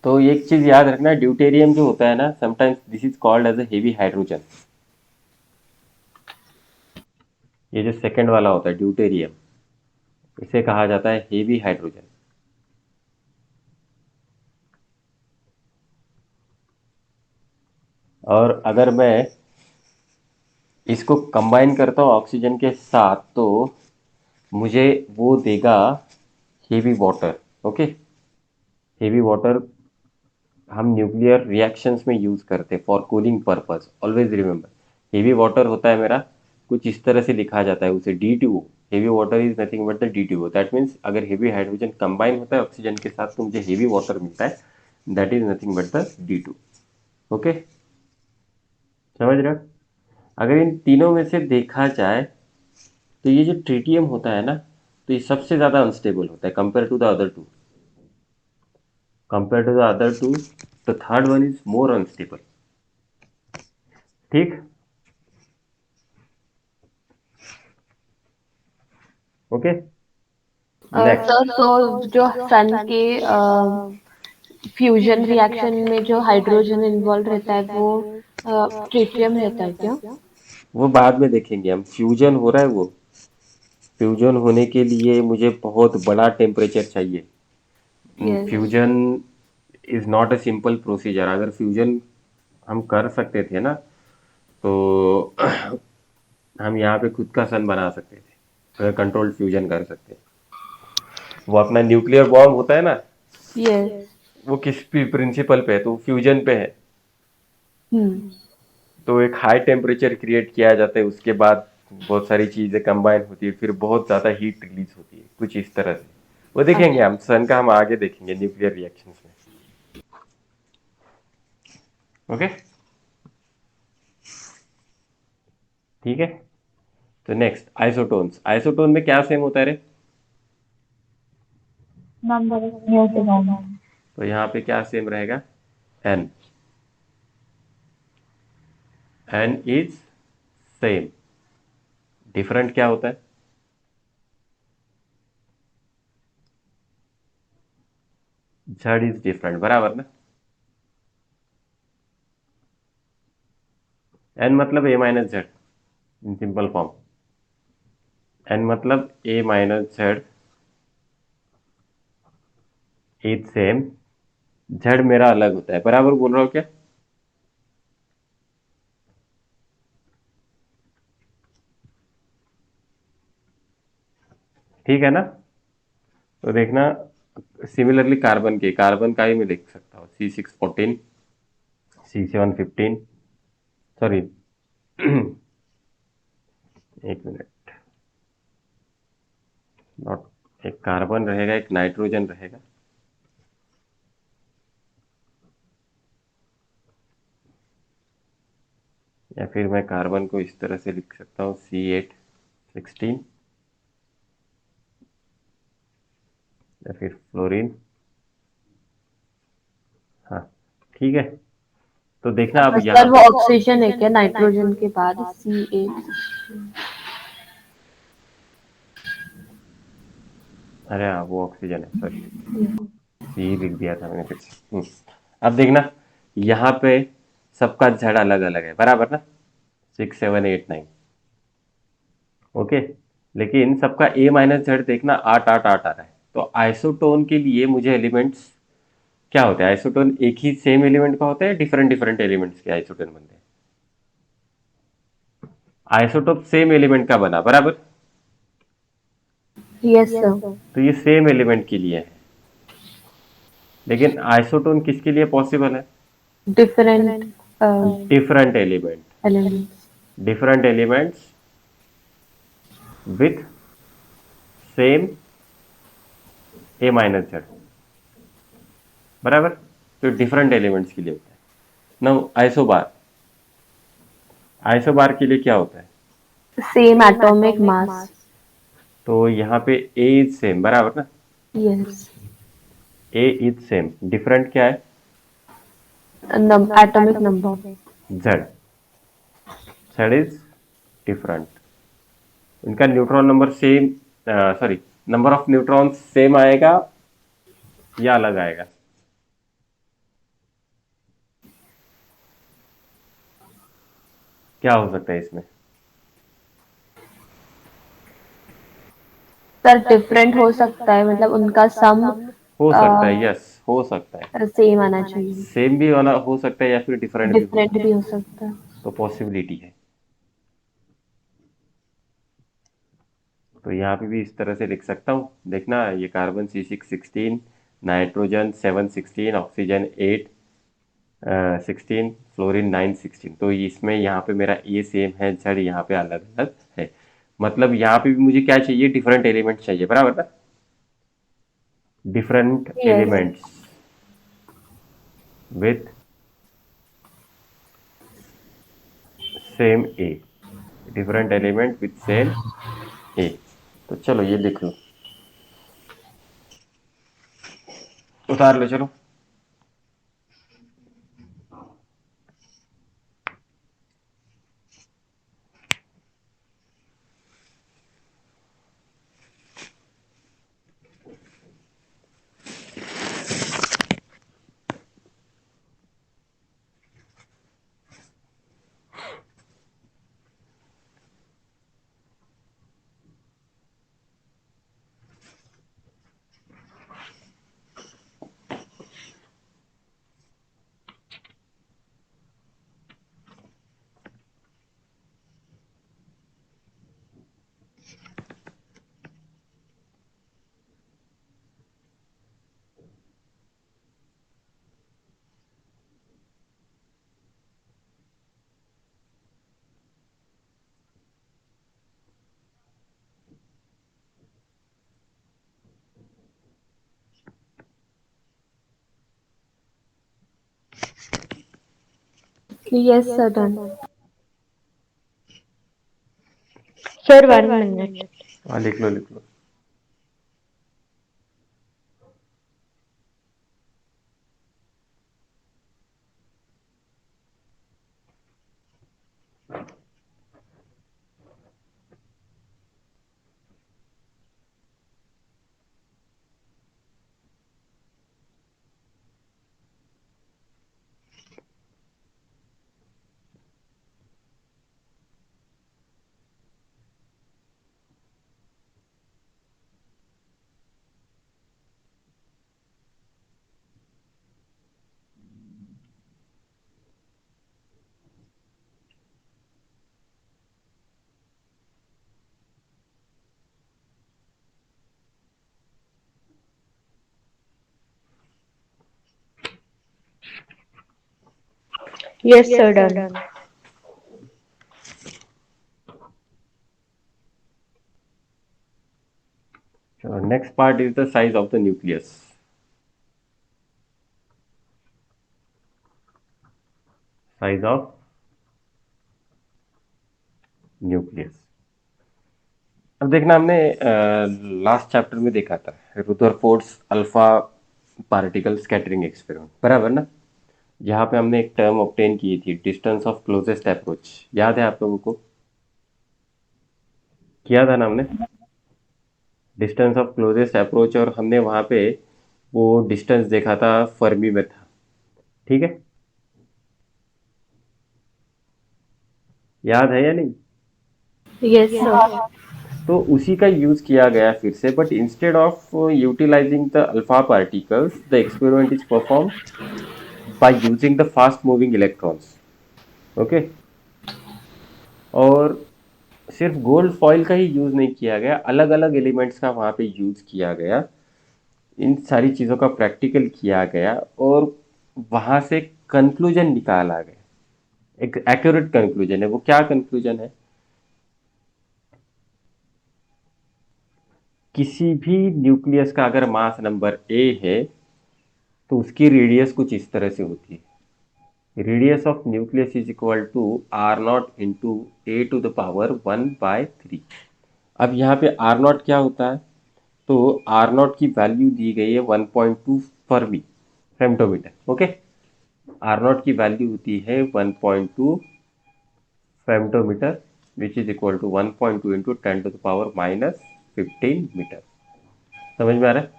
तो एक चीज याद रखना, ड्यूटेरियम जो होता है ना, sometimes this is called as a heavy hydrogen. ये जो सेकंड वाला होता है ड्यूटेरियम, इसे कहा जाता है हेवी हाइड्रोजन। और अगर मैं इसको कंबाइन करता हूँ ऑक्सीजन के साथ तो मुझे वो देगा heavy water. Okay, heavy water हम न्यूक्लियर रिएक्शंस में यूज करते हैं for cooling purpose. Always remember, heavy water होता है मेरा, कुछ इस तरह से लिखा जाता है उसे D2O। Heavy water is nothing but the D2O। That means अगर हेवी हाइड्रोजन कंबाइन होता है ऑक्सीजन के साथ तो मुझे हेवी वाटर मिलता है, that is nothing but the D2। Okay, समझ रहे हो? अगर इन तीनों में से देखा जाए तो ये जो ट्रिटियम होता है ना, तो ये सबसे ज्यादा अनस्टेबल होता है compare to the other two. Compare to the other two, the third one is more unstable. ठीक, ओके, नेक्स्ट। सर, तो जो सन के फ्यूजन रिएक्शन में जो हाइड्रोजन इन्वॉल्व रहता है वो ट्रिटियम रहता है क्या? वो बाद में देखेंगे हम, फ्यूजन हो रहा है वो। फ्यूजन होने के लिए मुझे बहुत बड़ा टेम्परेचर चाहिए। Yes. Fusion is not a simple procedure. अगर फ्यूजन हम कर सकते थे ना तो हम यहाँ पे खुद का सन बना सकते थे, अगर कंट्रोल्ड फ्यूजन कर सकते। वो अपना न्यूक्लियर बॉम्ब होता है ना, यस। वो किस प्रिंसिपल पे है? तो फ्यूजन पे है। हम्म। तो एक हाई टेम्परेचर क्रिएट किया जाता है, उसके बाद बहुत सारी चीज़ें कंबाइन होती है, फिर बहुत ज़्यादा हीट रिलीज होती है, कुछ इस तरह से। वो देखेंगे हम, सन का हम आगे देखेंगे न्यूक्लियर रिएक्शंस में। ओके, ठीक है। तो नेक्स्ट आइसोटोन्स। आइसोटोन में क्या सेम होता है रे? Number of neutrons. तो यहाँ पे क्या सेम रहेगा? N. N is same. Different क्या होता है? जेड इज डिफरेंट, बराबर ना। एन मतलब A minus Z in simple form. N मतलब A minus Z is same. Z मेरा अलग होता है, बराबर बोल रहा हूँ क्या? ठीक है ना। तो देखना, सिमिलरली कार्बन का ही मैं देख सकता हूँ। C614, C715, सॉरी एक मिनट, नॉट, एक कार्बन रहेगा, एक नाइट्रोजन रहेगा। या फिर मैं कार्बन को इस तरह से लिख सकता हूँ, C816, या फिर फ्लोरीन। हाँ, ठीक है। तो देखना अब यहाँ सर वो ऑक्सीजन है क्या नाइट्रोजन के बाद? C8। अरे हाँ, वो ऑक्सीजन है, सॉरी, सी लिख दिया था मैंने फिर से। अब देखना, यहाँ पे सबका झड़ अलग अलग है, बराबर ना। 6 7 8 9, ओके। लेकिन सबका ए माइनस जेड देखना 8 8 8 आ रहा है। तो आइसोटोन के लिए मुझे एलिमेंट्स क्या होते हैं? आइसोटोन एक ही सेम एलिमेंट का होता है, डिफरेंट डिफरेंट एलिमेंट्स के आइसोटोन बनते हैं? आइसोटोप सेम एलिमेंट का बना, बराबर। Yes sir. तो ये सेम एलिमेंट के लिए है, लेकिन आइसोटोन किसके लिए पॉसिबल है? Different different element, elements. Different elements with same A minus Z, बराबर। तो डिफरेंट एलिमेंट्स के लिए होता है। नाउ आइसोबार, आइसोबार के लिए क्या होता है? Same atomic mass. तो यहाँ पे ए इज सेम, बराबर ना। Yes. A is same, different क्या है? Atomic number. Z, Z is different. इनका neutron number same, sorry, number of neutron same आएगा या अलग आएगा? क्या हो सकता है इसमें? सर डिफरेंट हो सकता है, मतलब उनका सम हो सकता है, यस, हो सकता है। सेम आना चाहिए। सेम भी होना हो सकता है, या फिर डिफरेंट भी हो डिफरेंट सकता भी हो है। सकता है। तो पॉसिबिलिटी है। तो यहाँ पे भी इस तरह से लिख सकता हूँ। देखना, ये carbon C616, nitrogen 716, oxygen 8 16, fluorine 9 16। तो इसमें यहाँ पे मेरा ए सेम है, जेड यहाँ पे अलग अलग है। मतलब यहाँ पे भी मुझे क्या चाहिए? डिफरेंट एलिमेंट चाहिए, बराबर ना। Different yes. Elements with same A, different element with same A. तो चलो ये लिख लो, उतार लो, चलो। Yes, sir, done. Sir, 1 minute. हाँ, लिख लो लिख लो। Yes, sir, done. Next part is the size of the nucleus. Size of nucleus. अब देखना, हमने लास्ट चैप्टर में देखा था रुदरफोर्ड्स अल्फा पार्टिकल स्कैटरिंग एक्सपेरिमेंट, बराबर ना, जहाँ पे हमने एक टर्म ऑब्टेन की थी, डिस्टेंस ऑफ क्लोजेस्ट अप्रोच। याद है आप लोगों को? किया था ना हमने डिस्टेंस ऑफ क्लोजेस्ट अप्रोच, और हमने वहाँ पे वो डिस्टेंस देखा था फर्मी में था, ठीक है? याद है या नहीं? Yes, sir. तो उसी का यूज किया गया फिर से, but instead of utilizing the alpha particles, the experiment is perform by using the fast moving electrons. Okay, और सिर्फ गोल्ड फॉइल का ही यूज नहीं किया गया, अलग अलग एलिमेंट्स का वहाँ पे यूज किया गया। इन सारी चीज़ों का प्रैक्टिकल किया गया, और वहाँ से कंक्लूजन निकाला गया, एक एक्यूरेट कंक्लूजन है। वो क्या कंक्लूजन है? किसी भी न्यूक्लियस का अगर मास नंबर ए है तो उसकी रेडियस कुछ इस तरह से होती है। Radius of nucleus is equal to R naught into A to the power 1/3। अब यहाँ पे आर नॉट क्या होता है? तो आर नॉट की वैल्यू दी गई है 1.2 fermi femtometre. Okay, R nought की वैल्यू होती है 1.2 femtometre, which is equal to 1.2 into 10 to the power - 15 metre. समझ में आ रहा है?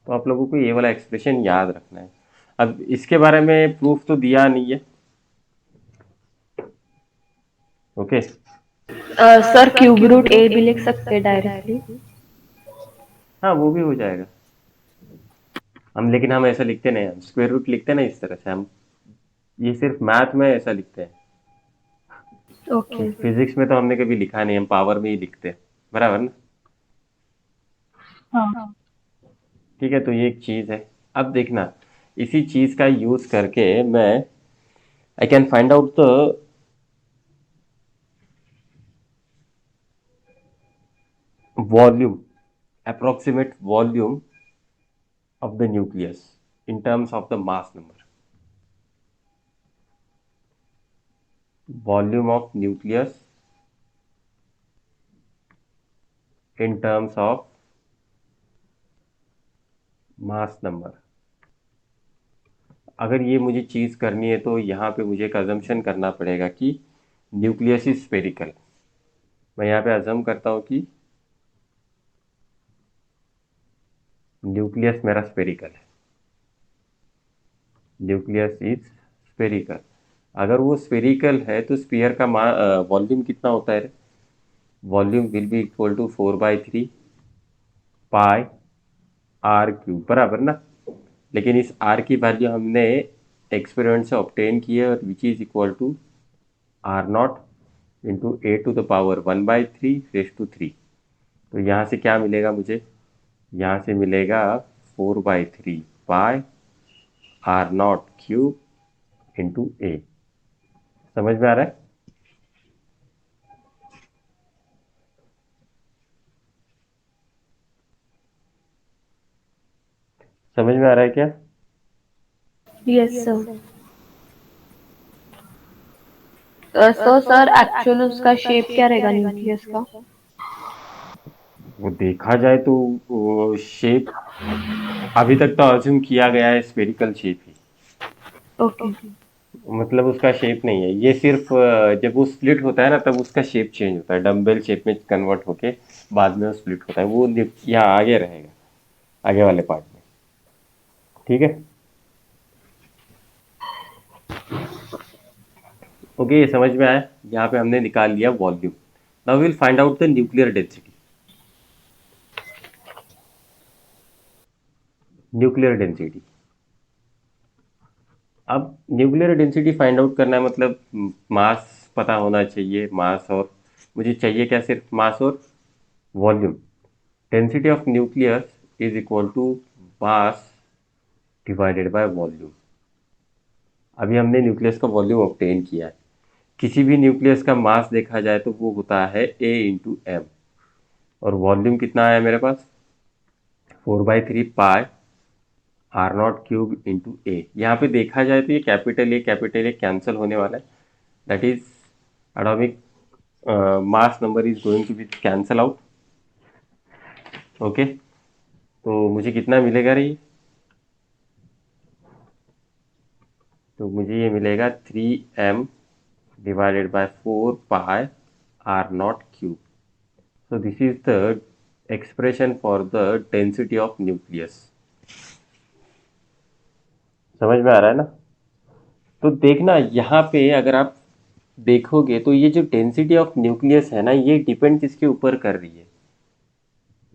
तो आप लोगों को ये वाला एक्सप्रेशन याद रखना है। अब इसके बारे में प्रूफ तो दिया नहीं है, ओके। सर, क्यूब रूट ए भी लिख सकते हैं डायरेक्टली। हाँ, वो भी हो जाएगा। लेकिन हम ऐसा लिखते नहीं, हम स्क्वायर रूट लिखते हैं ना इस तरह से। हम ये सिर्फ मैथ में ऐसा लिखते हैं, Okay. फिजिक्स में तो हमने कभी लिखा नहीं, हम पावर में ही लिखते हैं, बराबर ना? हाँ। ठीक है, तो ये एक चीज़ है। अब देखना, इसी चीज़ का यूज करके मैं I can find out the volume, approximate volume of the nucleus in terms of the mass number. Volume of nucleus in terms of mass number। अगर ये मुझे चीज़ करनी है तो यहाँ पे मुझे एक अजम्पशन करना पड़ेगा कि न्यूक्लियस इज स्पेरिकल। मैं यहाँ पे अजम करता हूँ कि न्यूक्लियस मेरा स्पेरिकल है, न्यूक्लियस इज स्पेरिकल। अगर वो स्पेरिकल है तो स्पीयर का वॉल्यूम कितना होता है? Volume will be equal to 4/3 pi R cube, बराबर ना? लेकिन इस आर की वैल्यू हमने एक्सपेरिमेंट से ऑब्टेन की है, और which is equal to R naught into A to the power 1/3 तो यहाँ से क्या मिलेगा मुझे? यहाँ से मिलेगा 4/3 pi R naught cube into ए। समझ में आ रहा है? समझ में आ रहा है क्या? Yes, sir. So sir actual उसका शेप क्या रहेगा न्यूक्लियस का? वो देखा जाए तो वो शेप अभी तक तो अज्यूम किया गया है स्फेरिकल शेप ही, ओके। मतलब उसका शेप नहीं है ये, सिर्फ जब वो स्प्लिट होता है ना तब उसका शेप चेंज होता है, डम्बल शेप में कन्वर्ट होके बाद में वो स्प्लिट होता है, वो यहाँ आगे रहेगा, आगे वाले पार्ट में। ठीक है, ओके, ये समझ में आया। यहाँ पे हमने निकाल लिया volume. Now will find out the nuclear density. Nuclear density, अब न्यूक्लियर डेंसिटी फाइंड आउट करना है मतलब मास पता होना चाहिए, मास और मुझे चाहिए क्या, सिर्फ मास और volume. Density of nucleus is equal to mass divided by volume. अभी हमने न्यूक्लियस का वॉल्यूम ऑब्टेन किया है। किसी भी न्यूक्लियस का मास देखा जाए तो वो होता है ए इंटू एम, और वॉल्यूम कितना है मेरे पास, 4/3 pi R naught cube into ए। यहाँ पे देखा जाए तो ये कैपिटल ए कैंसिल होने वाला है, that is atomic mass number is going to be cancel out. Okay, तो मुझे कितना मिलेगा रे, तो मुझे ये मिलेगा 3m divided by 4 pi R naught cube. So this is the expression for the density of nucleus. समझ में आ रहा है ना? तो देखना यहाँ पे अगर आप देखोगे तो ये जो डेंसिटी ऑफ न्यूक्लियस है ना, ये डिपेंड किसके ऊपर कर रही है,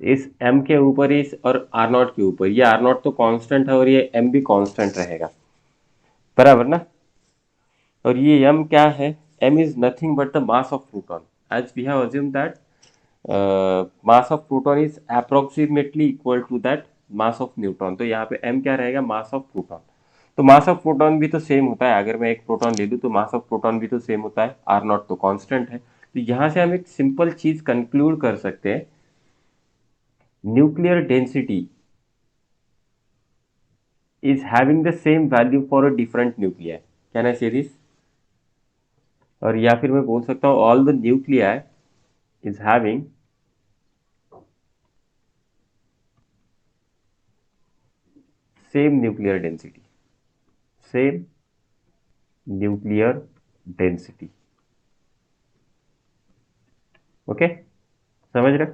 इस m के ऊपर, इस और आर नॉट के ऊपर। ये आर नॉट तो कांस्टेंट है और ये m भी कांस्टेंट रहेगा, बराबर ना। और ये m क्या है, m is nothing but the mass of proton, as we have assume that mass of proton is approximately equal to that mass of neutron. तो यहाँ पे m क्या रहेगा, मास ऑफ प्रोटॉन। तो मास ऑफ प्रोटॉन भी तो सेम होता है, अगर मैं एक प्रोटॉन ले लूँ तो मास ऑफ प्रोटॉन भी तो सेम होता है, आर नॉट तो कांस्टेंट है। तो यहाँ से हम एक सिंपल चीज कंक्लूड कर सकते हैं, nuclear density is having the same value for a different nuclei. Can I say this? और या फिर मैं बोल सकता हूँ all the nuclei is having same nuclear density, same nuclear density. Okay, समझ रहे?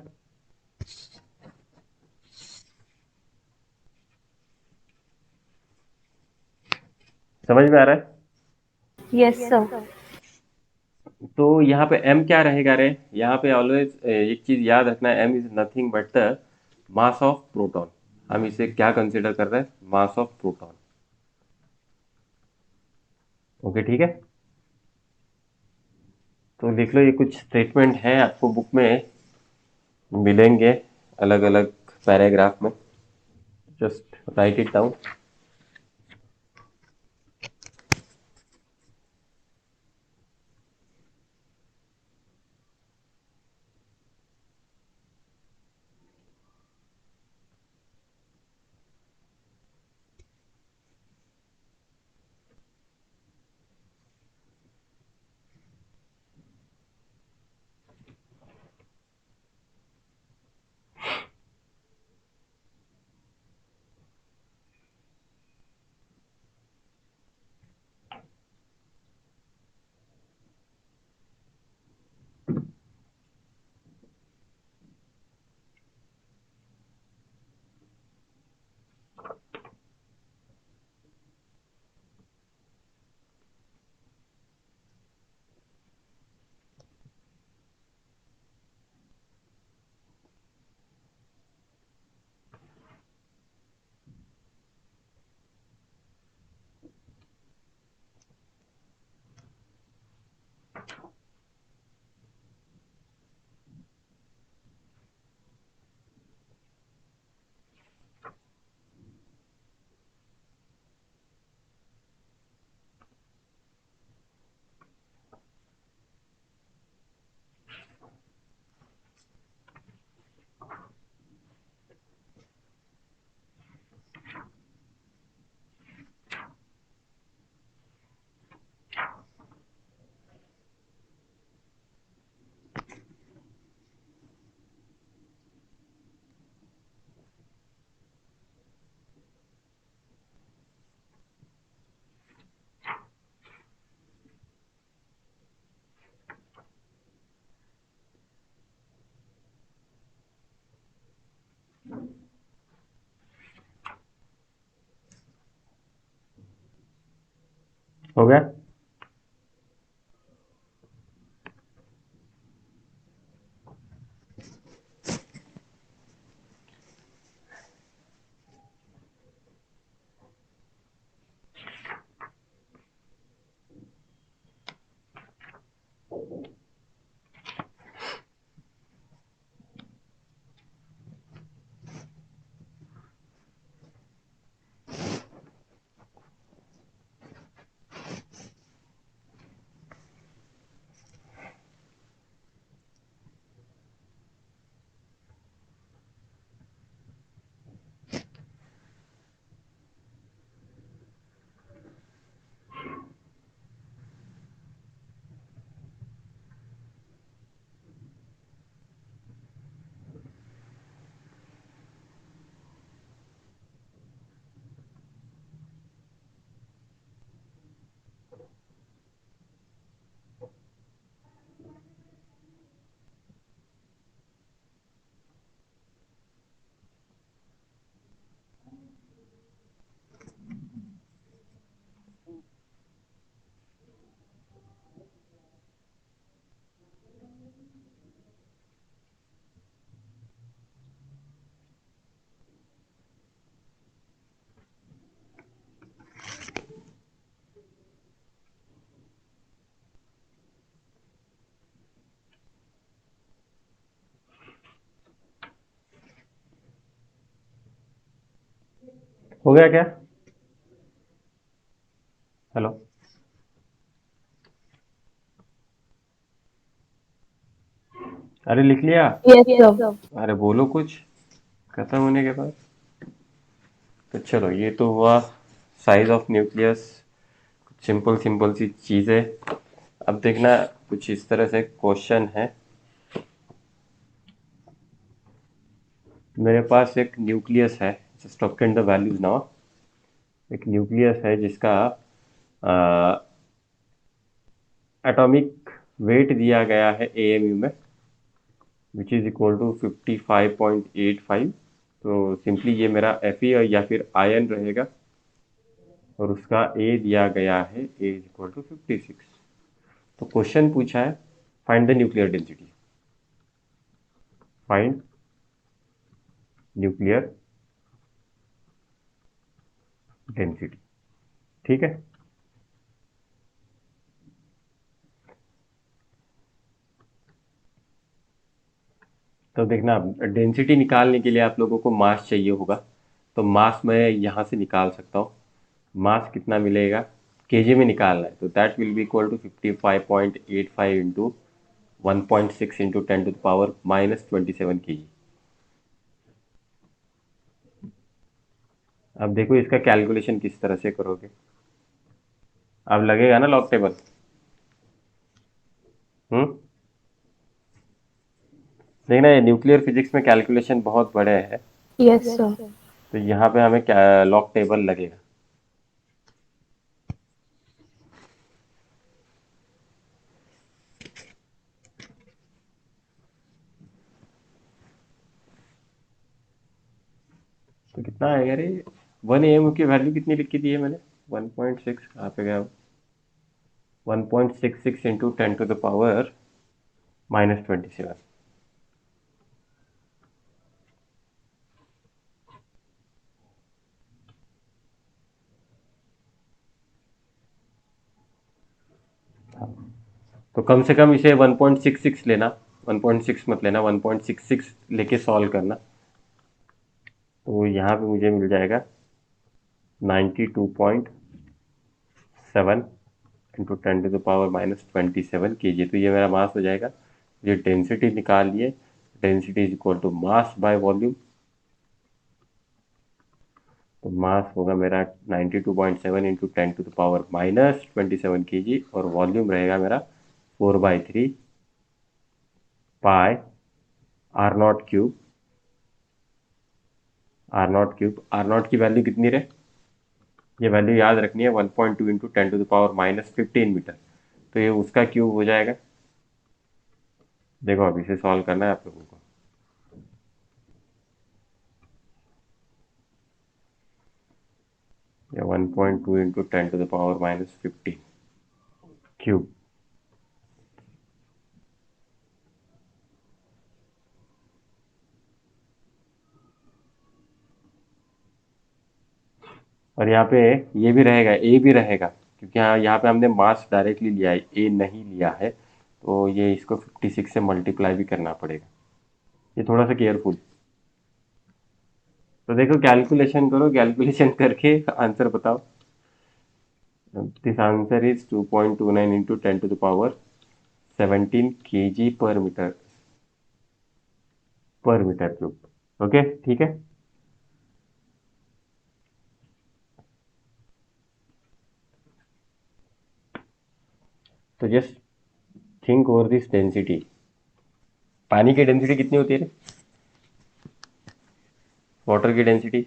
समझ में आ रहा है? Yes sir. तो यहाँ पे m क्या रहेगा रे, यहाँ पे ऑलवेज एक चीज याद रखना है, m is nothing but the mass of proton. हम इसे क्या कंसिडर कर रहे हैं, मास ऑफ प्रोटॉन। ओके, ठीक है। तो देख लो, ये कुछ स्टेटमेंट है आपको बुक में मिलेंगे अलग अलग पैराग्राफ में, जस्ट राइट इट डाउन। हो गया? हो गया क्या? हेलो? अरे लिख लिया? Yes, sir. अरे बोलो कुछ खत्म होने के बाद। तो चलो, ये तो हुआ size of nucleus, simple simple सी चीज़ें। अब देखना, कुछ इस तरह से क्वेश्चन है। मेरे पास एक न्यूक्लियस है, just obtain the values now. एक न्यूक्लियस है जिसका एटॉमिक वेट दिया गया है एएमयू में, विच इज इक्वल टू 55.85। तो सिंपली ये मेरा Fe या फिर आयन रहेगा, और उसका ए दिया गया है, ए इज इक्वल टू 56। तो क्वेश्चन पूछा है, find the nuclear density. Find nuclear density. ठीक है? तो देखना, डेंसिटी निकालने के लिए आप लोगों को मास चाहिए होगा। तो मास मैं यहाँ से निकाल सकता हूँ। मास कितना मिलेगा, केजी में निकालना है, तो that will be equal to 55.85 into 1.6 into 10⁻⁻27 kg। अब देखो इसका कैलकुलेशन किस तरह से करोगे। अब लगेगा ना लॉग टेबल? देखना, ये न्यूक्लियर फिजिक्स में कैलकुलेशन बहुत बड़े हैं। Yes, sir. तो यहाँ पे हमें क्या लॉग टेबल लगेगा। तो कितना आएगा रे? 1 AM की वैल्यू कितनी लिखी थी है मैंने? 1.6 कहाँ पे गया? 1.66 इंटू 10⁻⁻27। तो कम से कम इसे 1.66 लेना, 1.6 मत लेना, 1.66 लेके सॉल्व करना। तो यहाँ पे मुझे मिल जाएगा 92.7 इंटू 10⁻⁻27 kg। तो ये मेरा मास हो जाएगा। ये डेंसिटी निकाल लिए, density is equal to mass by volume. तो मास होगा मेरा 92.7 इंटू 10⁻⁻27 kg, और वॉल्यूम रहेगा मेरा 4/3 पाई R0 क्यूब। R0 की वैल्यू कितनी रहे? ये वैल्यू याद रखनी है, 1.2 इंटू 10⁻⁻15 मीटर। तो ये उसका क्यूब हो जाएगा। देखो अब इसे सॉल्व करना है आप लोगों को। या 1.2 इंटू 10⁻⁻15। क्यूब। और यहाँ पे ये भी रहेगा, ए भी रहेगा, क्योंकि यहाँ पे हमने मास डायरेक्टली लिया है, ए नहीं लिया है, तो ये इसको 56 से मल्टीप्लाई भी करना पड़ेगा। ये थोड़ा सा केयरफुल। तो देखो, कैलकुलेशन करो, कैलकुलेशन करके आंसर बताओ। This answer is 2.29 into 10 to the power 17 kg पर मीटर क्यूब। ओके, ठीक है। तो just think over this density. पानी की डेंसिटी कितनी होती है रे? वाटर की density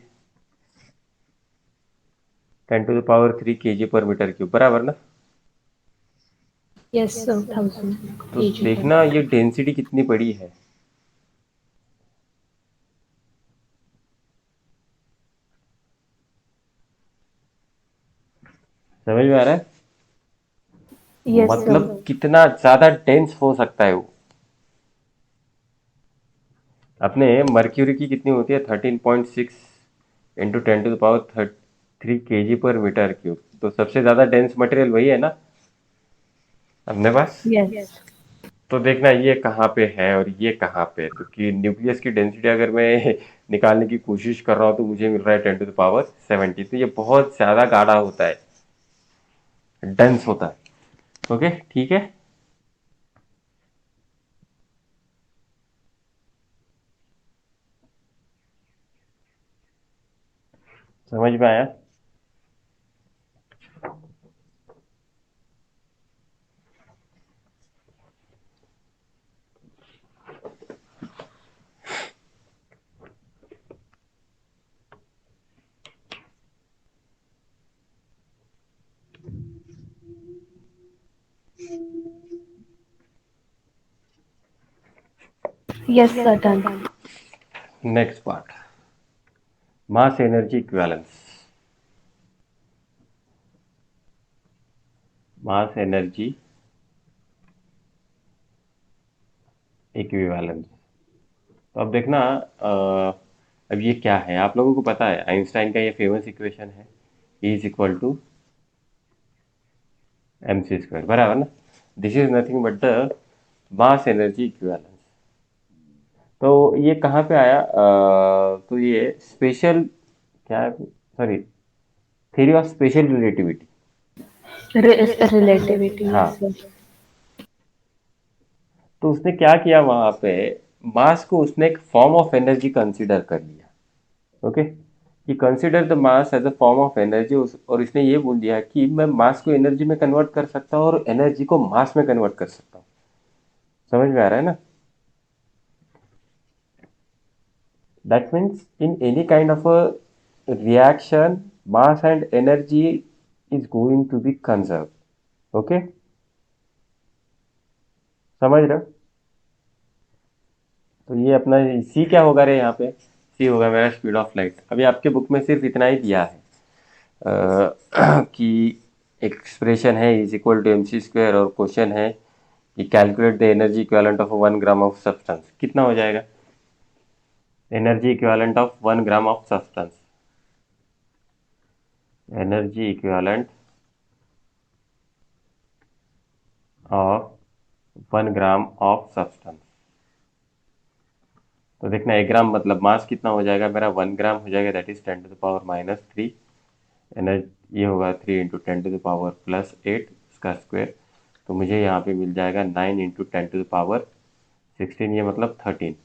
10 to the power 3 kg per meter cube, बराबर ना? Yes, sir. 1000 तो kg per देखना meter. ये डेंसिटी कितनी बड़ी है। समझ में आ रहा है? Yes, मतलब sir. कितना ज्यादा डेंस हो सकता है वो। अपने मर्क्यूरी की कितनी होती है? 13.6 into 10 to the power 3 kg per meter cube. तो सबसे ज्यादा डेंस मटेरियल वही है ना अपने पास। Yes. तो देखना ये कहाँ पे है और ये कहाँ पे है। तो कि न्यूक्लियस की डेंसिटी अगर मैं निकालने की कोशिश कर रहा हूँ तो मुझे मिल रहा है 10 to the power 70। तो ये बहुत ज्यादा गाढ़ा होता है, डेंस होता है। ओके, ठीक है। समझ में आया? Yes, sir. Done. Next part, मास एनर्जी इक्विवेलेंस। मास एनर्जी इक्विवेलेंस। तो अब देखना, अब ये क्या है आप लोगों को पता है? आइंस्टाइन का ये फेमस इक्वेशन है, E is equal to mc², बराबर ना? This is nothing but the mass energy equivalence. तो ये कहाँ पे आया? तो ये स्पेशल, क्या है, sorry, theory of special relativity. Relativity. हाँ। Yes, sir. तो उसने क्या किया वहां पे, मास को उसने एक फॉर्म ऑफ एनर्जी कंसीडर कर लिया। ओके, कि consider the mass as a form of energy. और इसने ये बोल दिया कि मैं मास को एनर्जी में कन्वर्ट कर सकता हूँ और एनर्जी को मास में कन्वर्ट कर सकता हूँ। समझ में आ रहा है ना? That means in any kind of a reaction, mass and energy is going to be conserve. Okay, समझ रहे हो? तो ये अपना सी क्या होगा रे यहाँ पे? सी होगा मेरा स्पीड ऑफ लाइट। अभी आपके बुक में सिर्फ इतना ही दिया है कि एक्सप्रेशन है इज इक्वल टू mc² और क्वेश्चन है कि calculate the energy equivalent of 1 gram of substance. कितना हो जाएगा energy equivalent of 1 gram of substance? Energy equivalent of 1 gram of substance. तो देखना, 1 ग्राम मतलब मास कितना हो जाएगा मेरा? 1 ग्राम हो जाएगा, that is 10 to the power -3। Energy ये होगा 3 इंटू 10 to the power +8 इसका स्क्वायर। तो मुझे यहाँ पे मिल जाएगा 9 इंटू 10 to the power 16, ये मतलब 13।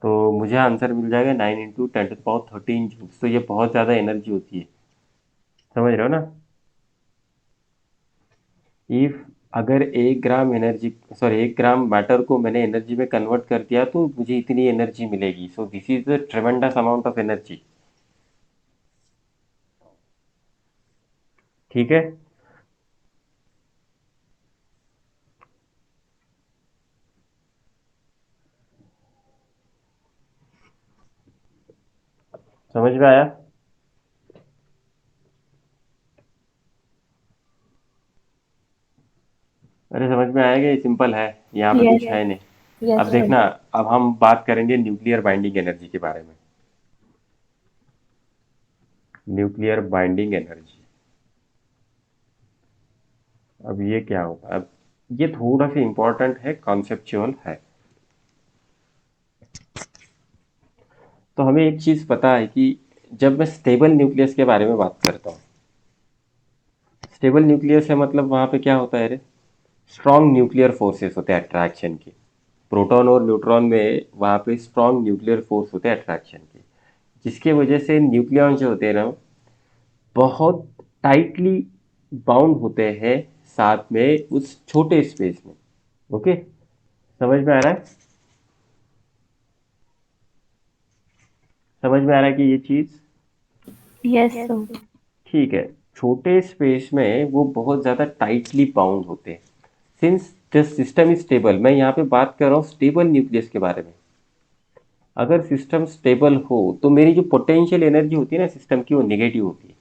तो मुझे आंसर मिल जाएगा 9 into 10 to the power 13 joules. तो ये बहुत ज़्यादा एनर्जी होती है। समझ रहे हो ना? इफ अगर 1 ग्राम एनर्जी, सॉरी, 1 ग्राम मैटर को मैंने एनर्जी में कन्वर्ट कर दिया तो मुझे इतनी एनर्जी मिलेगी। सो this is the ट्रेमेंडस amount of energy. ठीक है। समझ में आया? अरे समझ में आएगा, ये सिंपल है, यहाँ पे कुछ Yes, है नहीं। yes, अब sir. देखना, अब हम बात करेंगे न्यूक्लियर बाइंडिंग एनर्जी के बारे में। न्यूक्लियर बाइंडिंग एनर्जी, अब ये क्या होगा? अब ये थोड़ा सा इंपॉर्टेंट है, कॉन्सेप्चुअल है। तो हमें एक चीज पता है कि जब मैं स्टेबल न्यूक्लियस के बारे में बात करता हूँ, स्टेबल न्यूक्लियस है मतलब वहां पे क्या होता है रे? स्ट्रॉन्ग न्यूक्लियर फोर्सेस होते हैं अट्रैक्शन के। प्रोटॉन और न्यूट्रॉन में वहां पे स्ट्रॉन्ग न्यूक्लियर फोर्स होते हैं अट्रैक्शन के, जिसके वजह से न्यूक्लियॉन जो होते हैं ना, बहुत टाइटली बाउंड होते हैं साथ में उस छोटे स्पेस में। ओके, समझ में आ रहा है? समझ में आ रहा है कि ये चीज Yes, sir. ठीक है? छोटे स्पेस में वो बहुत ज़्यादा टाइटली बाउंड होते हैं। Since the system is stable, मैं यहाँ पे बात कर रहा हूँ स्टेबल न्यूक्लियस के बारे में। अगर सिस्टम स्टेबल हो तो मेरी जो पोटेंशियल एनर्जी होती है ना सिस्टम की, वो नेगेटिव होती है।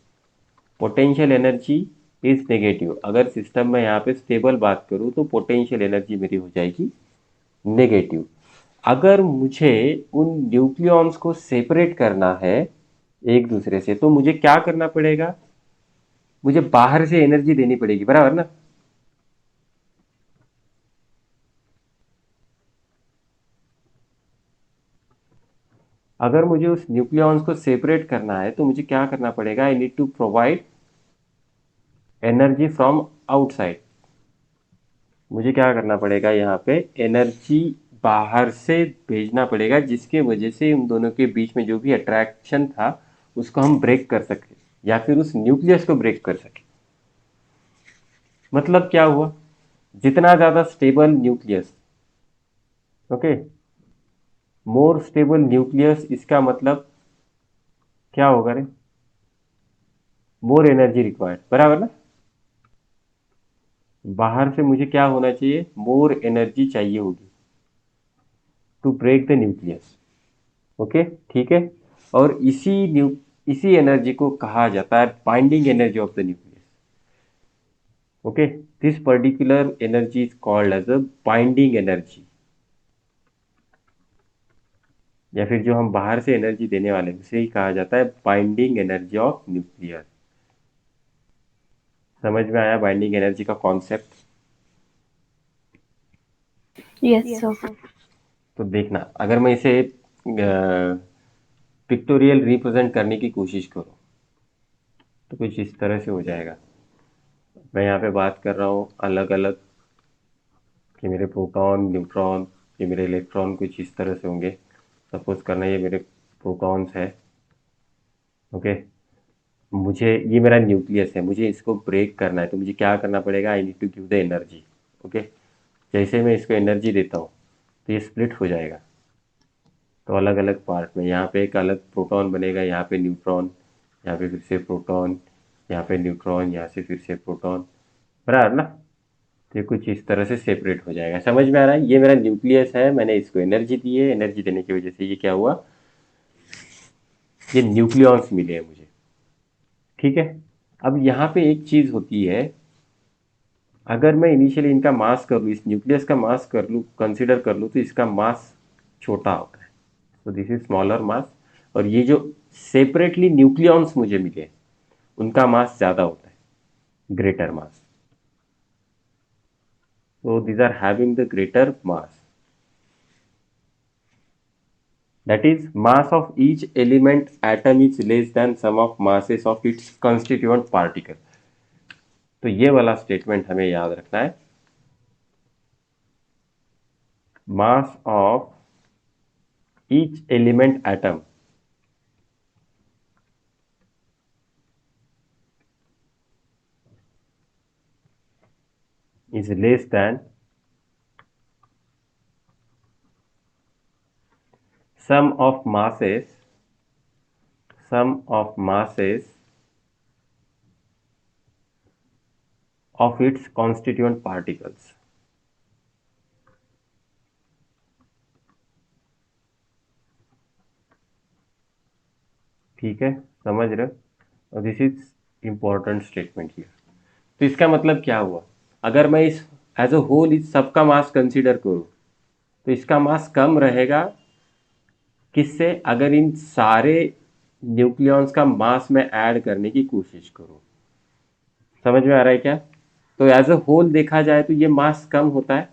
Potential energy is negative. अगर सिस्टम में यहाँ पे स्टेबल बात करूँ तो पोटेंशियल एनर्जी मेरी हो जाएगी नेगेटिव। अगर मुझे उन न्यूक्लियॉन्स को सेपरेट करना है एक दूसरे से, तो मुझे क्या करना पड़ेगा? मुझे बाहर से एनर्जी देनी पड़ेगी, बराबर ना? अगर मुझे उस न्यूक्लियॉन्स को सेपरेट करना है तो मुझे क्या करना पड़ेगा? I need to provide energy from outside. मुझे क्या करना पड़ेगा? यहाँ पे एनर्जी बाहर से भेजना पड़ेगा, जिसके वजह से उन दोनों के बीच में जो भी अट्रैक्शन था उसको हम ब्रेक कर सके, या फिर उस न्यूक्लियस को ब्रेक कर सके। मतलब क्या हुआ? जितना ज़्यादा stable nucleus, okay, more stable nucleus, इसका मतलब क्या होगा रे? मोर एनर्जी रिक्वायर्ड, बराबर ना? बाहर से मुझे क्या होना चाहिए? मोर एनर्जी चाहिए होगी to break the nucleus. Okay, ठीक है। और इसी एनर्जी को कहा जाता है binding energy of the nucleus. Okay, this particular energy is called as a binding energy, या फिर जो हम बाहर से एनर्जी देने वाले हैं उसे ही कहा जाता है बाइंडिंग एनर्जी ऑफ न्यूक्लियस। समझ में आया बाइंडिंग एनर्जी का कॉन्सेप्ट? Yes, sir. तो देखना, अगर मैं इसे पिक्टोरियल रिप्रेजेंट करने की कोशिश करूँ तो कुछ इस तरह से हो जाएगा। मैं यहाँ पे बात कर रहा हूँ अलग अलग, कि मेरे प्रोटॉन, न्यूट्रॉन, ये मेरे इलेक्ट्रॉन कुछ इस तरह से होंगे। सपोज करना ये मेरे प्रोटॉन्स है। ओके, मुझे, ये मेरा न्यूक्लियस है, मुझे इसको ब्रेक करना है तो मुझे क्या करना पड़ेगा? I need to give the energy. Okay, जैसे मैं इसको एनर्जी देता हूँ तो ये स्प्लिट हो जाएगा। तो अलग अलग पार्ट में यहाँ पे एक अलग प्रोटॉन बनेगा, यहाँ पे न्यूट्रॉन, यहाँ पे फिर से प्रोटॉन, यहाँ पे न्यूट्रॉन, यहाँ से फिर से प्रोटॉन, बराबर ना? तो ये कुछ इस तरह से सेपरेट हो जाएगा। समझ में आ रहा है? ये मेरा न्यूक्लियस है, मैंने इसको एनर्जी दी है, एनर्जी देने की वजह से ये क्या हुआ? ये न्यूक्लियॉन्स मिले हैं मुझे। ठीक है। अब यहाँ पे एक चीज होती है, अगर मैं इनिशियली इनका मास कर लूँ, इस न्यूक्लियस का मास कर लूँ, कंसिडर कर लूँ, तो इसका मास छोटा होता है। तो दिस इज स्मॉलर मास। और ये जो सेपरेटली न्यूक्लियॉन्स मुझे मिले उनका मास ज्यादा होता है, greater mass. So these are having the greater mass. That is, mass of each element atom is less than sum of masses of its constituent particle. तो ये वाला स्टेटमेंट हमें याद रखना है। Mass of each element atom is less than sum of masses of its constituent particles. ठीक है, समझ रहे हो? और this is important statement here. तो इसका मतलब क्या हुआ? अगर मैं इस एज अ होल इस सबका मास कंसीडर करो तो इसका मास कम रहेगा किससे, अगर इन सारे न्यूक्लियॉन्स का मास में ऐड करने की कोशिश करो। समझ में आ रहा है क्या? तो एज अ होल देखा जाए तो ये मास कम होता है।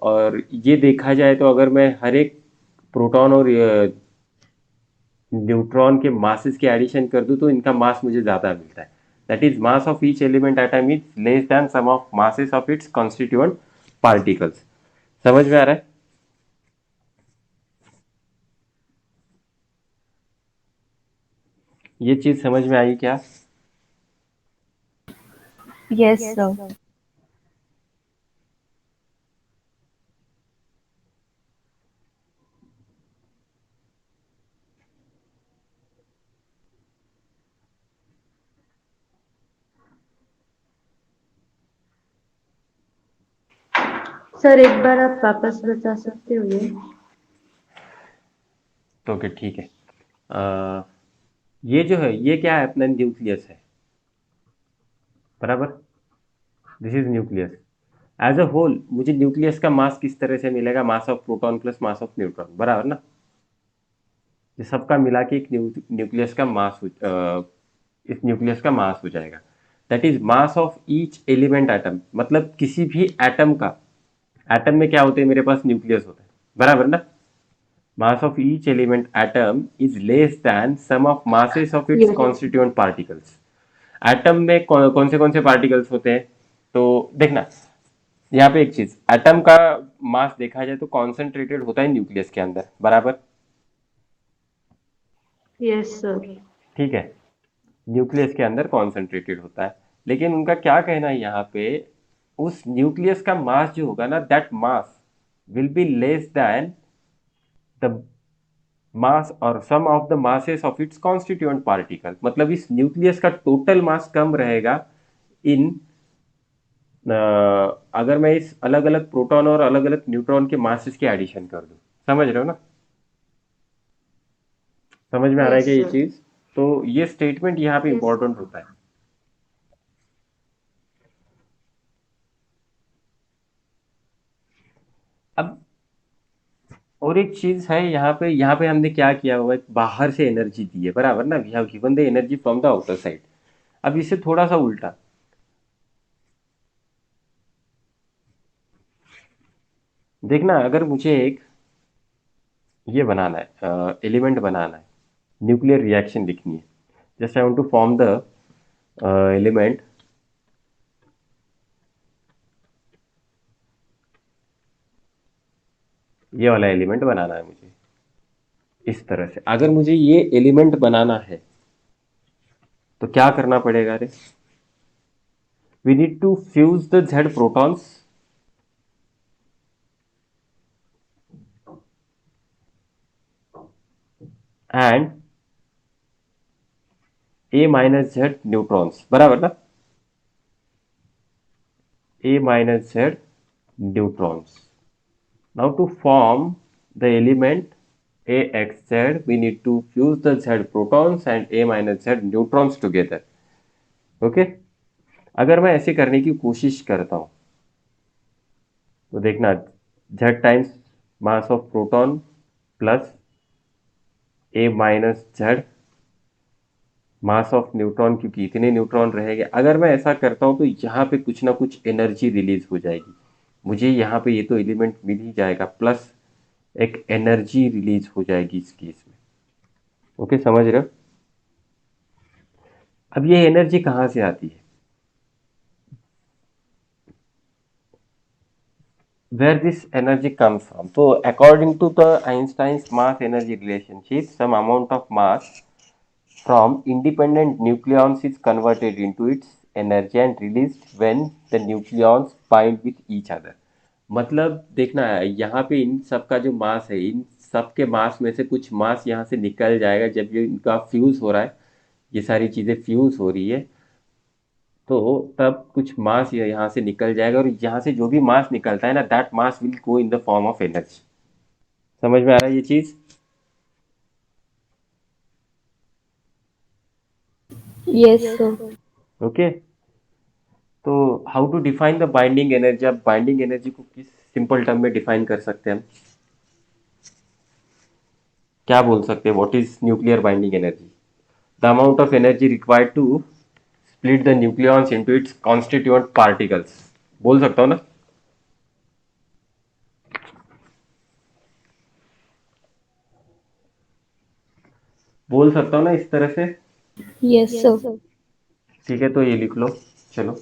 और ये देखा जाए तो अगर मैं हर एक प्रोटॉन और न्यूट्रॉन के मासेस के एडिशन कर दूं तो इनका मास मुझे ज़्यादा मिलता है। That is mass of each element atom is less than sum of masses of its constituent particles. समझ में आ रहा है? ये चीज़ समझ में आई क्या? Yes, sir. सर एक बार आप वापस बता सकते हो ये? तो ओके ठीक है। अ, ये जो है ये क्या है, अपना न्यूक्लियस है, बराबर। This is nucleus. As a whole मुझे न्यूक्लियस का मास किस तरह से मिलेगा, mass of proton plus mass of neutron, बराबर ना। ये सबका मिला के एक न्यूक्लियस का मास इस न्यूक्लियस का मास हो जाएगा। That is mass of each element atom, मतलब किसी भी एटम का, एटम में क्या होते हैं, मेरे पास न्यूक्लियस होता है, बराबर ना। Mass of each element atom is less than sum of masses of its Yes. Constituent particles. Atom में कौन से पार्टिकल्स होते हैं, तो देखना यहाँ पे एक चीज, एटम का मास देखा जाए तो कॉन्सेंट्रेटेड होता है न्यूक्लियस के अंदर, बराबर। Yes, sir. ठीक है, न्यूक्लियस के अंदर कॉन्सेंट्रेटेड होता है। लेकिन उनका क्या कहना है यहाँ पे, उस न्यूक्लियस का मास जो होगा ना, that mass will be less than the mass और sum of the masses of its constituent particle. मतलब इस न्यूक्लियस का टोटल मास कम रहेगा इन अगर मैं इस अलग अलग प्रोटॉन और अलग अलग न्यूट्रॉन के मासेस की एडिशन कर दूं। समझ रहे हो ना? समझ में आ रहा है Yes, क्या ये sir. चीज? तो ये स्टेटमेंट यहाँ पे Yes. इंपॉर्टेंट होता है। अब और एक चीज है यहाँ पे हमने क्या किया हुआ है, बाहर से एनर्जी दी है, बराबर ना। We have given the energy from the outer side. अब इसे थोड़ा सा उल्टा देखना, अगर मुझे एक ये बनाना है, एलिमेंट बनाना है, न्यूक्लियर रिएक्शन लिखनी है, just I want to form the element, ये वाला एलिमेंट बनाना है मुझे। इस तरह से अगर मुझे ये एलिमेंट बनाना है तो क्या करना पड़ेगा रे, we need to fuse the Z protons and A minus Z neutrons, बराबर ना। A minus Z neutrons. Now to form the element AXZ, we need to fuse the Z protons and A minus Z neutrons together. Okay okay? अगर मैं ऐसे करने की कोशिश करता हूं तो देखना, Z times mass of proton plus A minus Z mass of neutron, क्योंकि इतने न्यूट्रॉन रहेंगे। अगर मैं ऐसा करता हूं तो यहाँ पे कुछ ना कुछ एनर्जी रिलीज हो जाएगी मुझे, यहाँ पे ये तो एलिमेंट मिल ही जाएगा, प्लस एक एनर्जी रिलीज हो जाएगी इस केस में। ओके, समझ रहे हो? अब ये एनर्जी कहाँ से आती है, where this energy comes from? So according to the Einstein's mass energy relationship, some amount of mass from independent nucleons is converted into its energy and released when the nucleons bind with each other. मतलब देखना है यहाँ पे इन सब का जो मास है, इन सब के मास में से कुछ मास यहाँ से निकल जाएगा जब ये इनका फ्यूज हो रहा है, ये सारी चीजें फ्यूज हो रही है, तो तब कुछ मास यहाँ से निकल जाएगा और यहाँ से जो भी मास निकलता है ना, that mass will go in the form of energy. समझ में आ रहा है ये चीज? Yes, sir. ओके। तो how to define the binding energy, आप बाइंडिंग एनर्जी को किस सिंपल टर्म में डिफाइन कर सकते हैं हम? क्या बोल सकते हैं, what is nuclear binding energy? The amount of energy required to split the nucleons into its constituent particles. बोल सकता हूँ ना? बोल सकता हूँ ना इस तरह से? Yes, sir. ठीक है, तो ये लिख लो। चलो।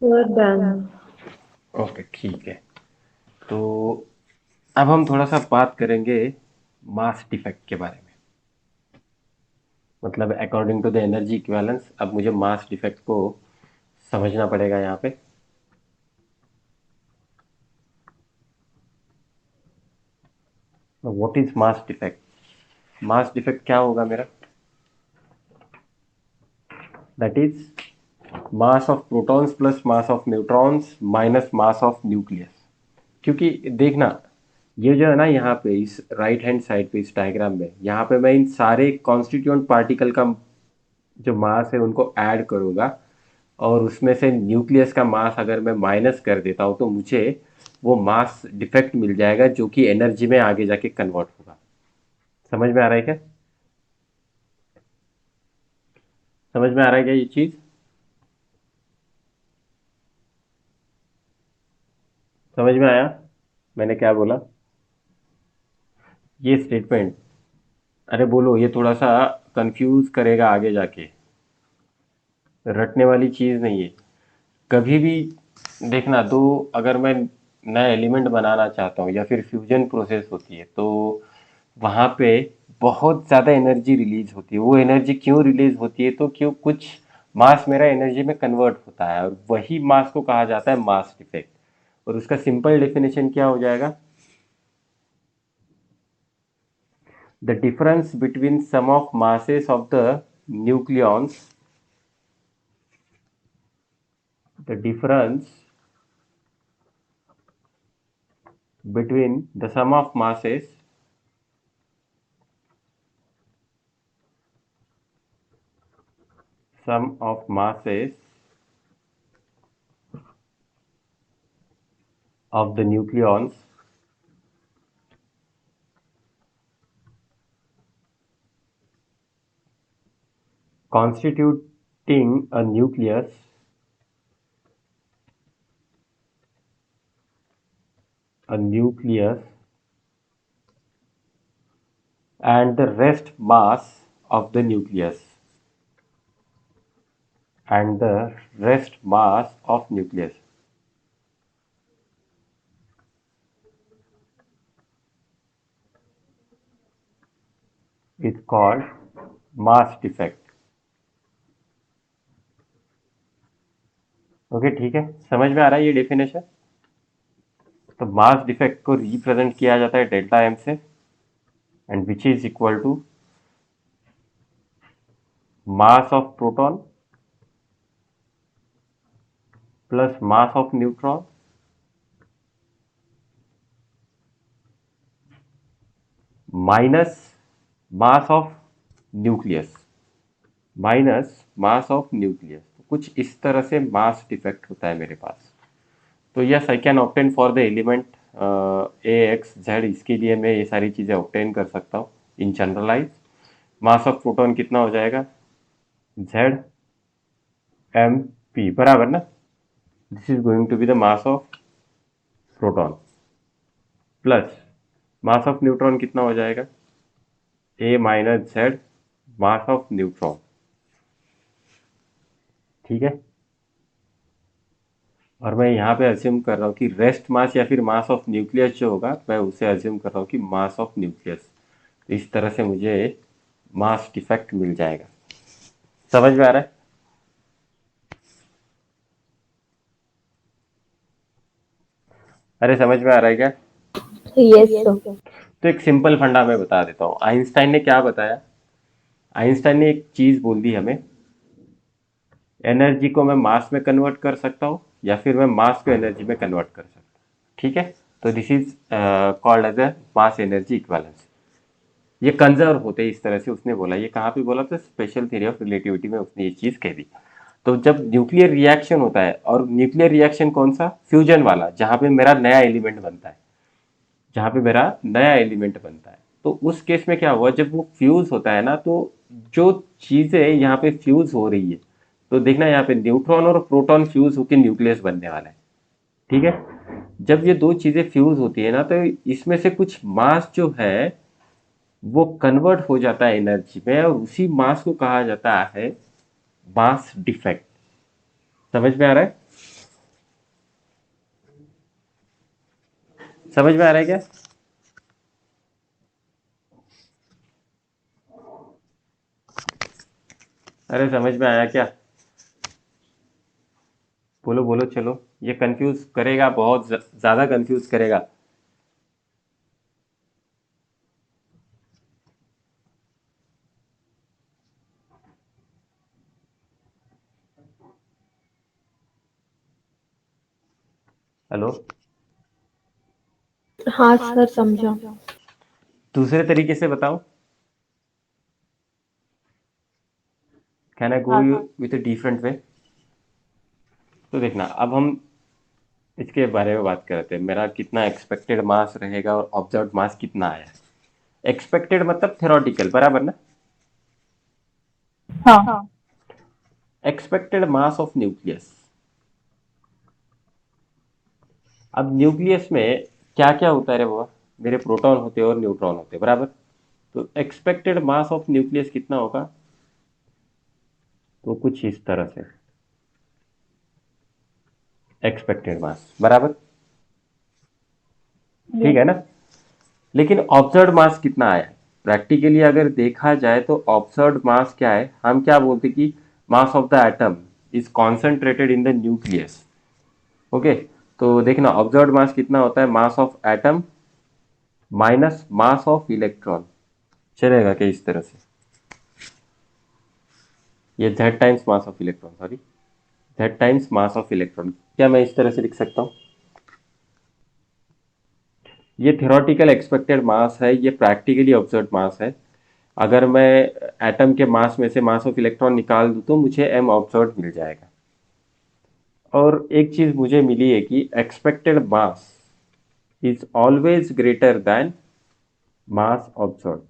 Sir, done. ओके, ठीक है। तो अब हम थोड़ा सा बात करेंगे मास डिफेक्ट के बारे में। मतलब according to the energy equivalence, अब मुझे मास डिफेक्ट को समझना पड़ेगा यहाँ पे। What is mass defect? Mass defect क्या होगा मेरा? That is mass of protons plus mass of neutrons minus mass of nucleus. क्योंकि देखना, ये जो है ना, यहाँ पे इस राइट हैंड साइड पे इस डायग्राम में, यहाँ पे मैं इन सारे कॉन्स्टिट्यूएंट पार्टिकल का जो मास है उनको ऐड करूँगा, और उसमें से न्यूक्लियस का मास अगर मैं माइनस कर देता हूँ तो मुझे वो मास डिफेक्ट मिल जाएगा, जो कि एनर्जी में आगे जाके कन्वर्ट होगा। समझ में आ रहा है क्या? समझ में आ रहा है क्या ये चीज़? समझ में आया मैंने क्या बोला? ये स्टेटमेंट, अरे बोलो, ये थोड़ा सा कंफ्यूज करेगा आगे जाके, रटने वाली चीज़ नहीं है। कभी भी देखना, तो अगर मैं नया एलिमेंट बनाना चाहता हूँ या फिर फ्यूजन प्रोसेस होती है, तो वहाँ पे बहुत ज़्यादा एनर्जी रिलीज होती है। वो एनर्जी क्यों रिलीज होती है? तो क्यों कुछ मास मेरा एनर्जी में कन्वर्ट होता है, और वही मास को कहा जाता है मास इफेक्ट। और उसका सिंपल डेफिनेशन क्या हो जाएगा? The difference between sum of masses of the nucleons, the difference between the sum of masses of the nucleons constituting a nucleus and the rest mass of the nucleus and the rest mass of nucleus is called mass defect। Okay, ठीक है, समझ में आ रहा है ये definition? तो मास defect को रिप्रेजेंट किया जाता है डेल्टा एम से, and which is equal to mass of proton plus mass of neutron minus mass of nucleus, minus mass of nucleus, कुछ इस तरह से मास डिफेक्ट होता है मेरे पास। तो yes I can obtain for the element A x Z, इसके लिए मैं ये सारी चीज़ें ऑब्टेन कर सकता हूँ in generalize. Mass of proton कितना हो जाएगा, जेड एम पी, बराबर ना। This is going to be the mass of proton, plus mass of neutron कितना हो जाएगा, A minus Z mass of neutron. ठीक है, और मैं यहाँ पे अज्यूम कर रहा हूँ कि रेस्ट मास या फिर मास ऑफ न्यूक्लियस जो होगा, मैं उसे अज्यूम कर रहा हूँ कि मास ऑफ न्यूक्लियस। तो इस तरह से मुझे मास डिफेक्ट मिल जाएगा। समझ में आ रहा है? अरे समझ में आ रहा है क्या? Yes, sir. तो एक सिंपल फंडा मैं बता देता हूँ। आइंस्टाइन ने क्या बताया, आइंस्टाइन ने एक चीज बोल दी हमें, एनर्जी को मैं मास में कन्वर्ट कर सकता हूँ या फिर मैं मास को एनर्जी में कन्वर्ट कर सकता हूँ। ठीक है, तो this is called as a mass energy equivalence. ये कंजर्व होते हैं इस तरह से, उसने बोला। ये कहाँ पे बोला था, स्पेशल थ्योरी ऑफ रिलेटिविटी में उसने ये चीज कह दी। तो जब न्यूक्लियर रिएक्शन होता है, और न्यूक्लियर रिएक्शन कौन सा, फ्यूजन वाला, जहां पे मेरा नया एलिमेंट बनता है, जहां पे मेरा नया एलिमेंट बनता है, तो उस केस में क्या हुआ, जब वो फ्यूज होता है ना, तो जो चीजें यहाँ पे फ्यूज हो रही है, तो देखना यहाँ पे न्यूट्रॉन और प्रोटॉन फ्यूज होकर न्यूक्लियस बनने वाला है। ठीक है, जब ये दो चीजें फ्यूज होती है ना, तो इसमें से कुछ मास जो है वो कन्वर्ट हो जाता है एनर्जी में, और उसी मास को कहा जाता है मास डिफेक्ट। समझ में आ रहा है? समझ में आ रहा है क्या? अरे समझ में आया क्या? बोलो बोलो, चलो। ये कंफ्यूज करेगा, बहुत ज्यादा कंफ्यूज करेगा। हेलो, हाँ सर, समझा। दूसरे तरीके से बताओ, can I go with a different way? तो देखना, अब हम इसके बारे में बात करते हैं, मेरा कितना एक्सपेक्टेड मास रहेगा और ऑब्जर्व्ड मास कितना आया है। एक्सपेक्टेड मतलब थ्योरेटिकल, बराबर ना। हाँ। Expected mass of nucleus. अब न्यूक्लियस में क्या क्या होता है रे बाबा, मेरे प्रोटॉन होते हैं और न्यूट्रॉन होते हैं, बराबर। तो एक्सपेक्टेड मास ऑफ न्यूक्लियस कितना होगा, तो कुछ इस तरह से, एक्सपेक्टेड मास, बराबर। ठीक है ना। लेकिन ऑब्जर्व्ड मास कितना आया, प्रैक्टिकली अगर देखा जाए तो ऑब्जर्व्ड मास क्या है, हम क्या बोलते कि mass of the atom is concentrated in the nucleus. Okay, तो देखना ऑब्जर्व्ड मास कितना होता है, mass of atom minus mass of electron. चलेगा क्या इस तरह से, ये Z times mass of electron, sorry, Z times mass of electron, क्या मैं इस तरह से लिख सकता हूँ? ये थ्योरेटिकल एक्सपेक्टेड मास है, ये प्रैक्टिकली ऑब्जर्व्ड मास है। अगर मैं एटम के मास में से मास ऑफ इलेक्ट्रॉन निकाल दूं तो मुझे एम ऑब्जर्व्ड मिल जाएगा। और एक चीज मुझे मिली है कि expected mass is always greater then mass observed.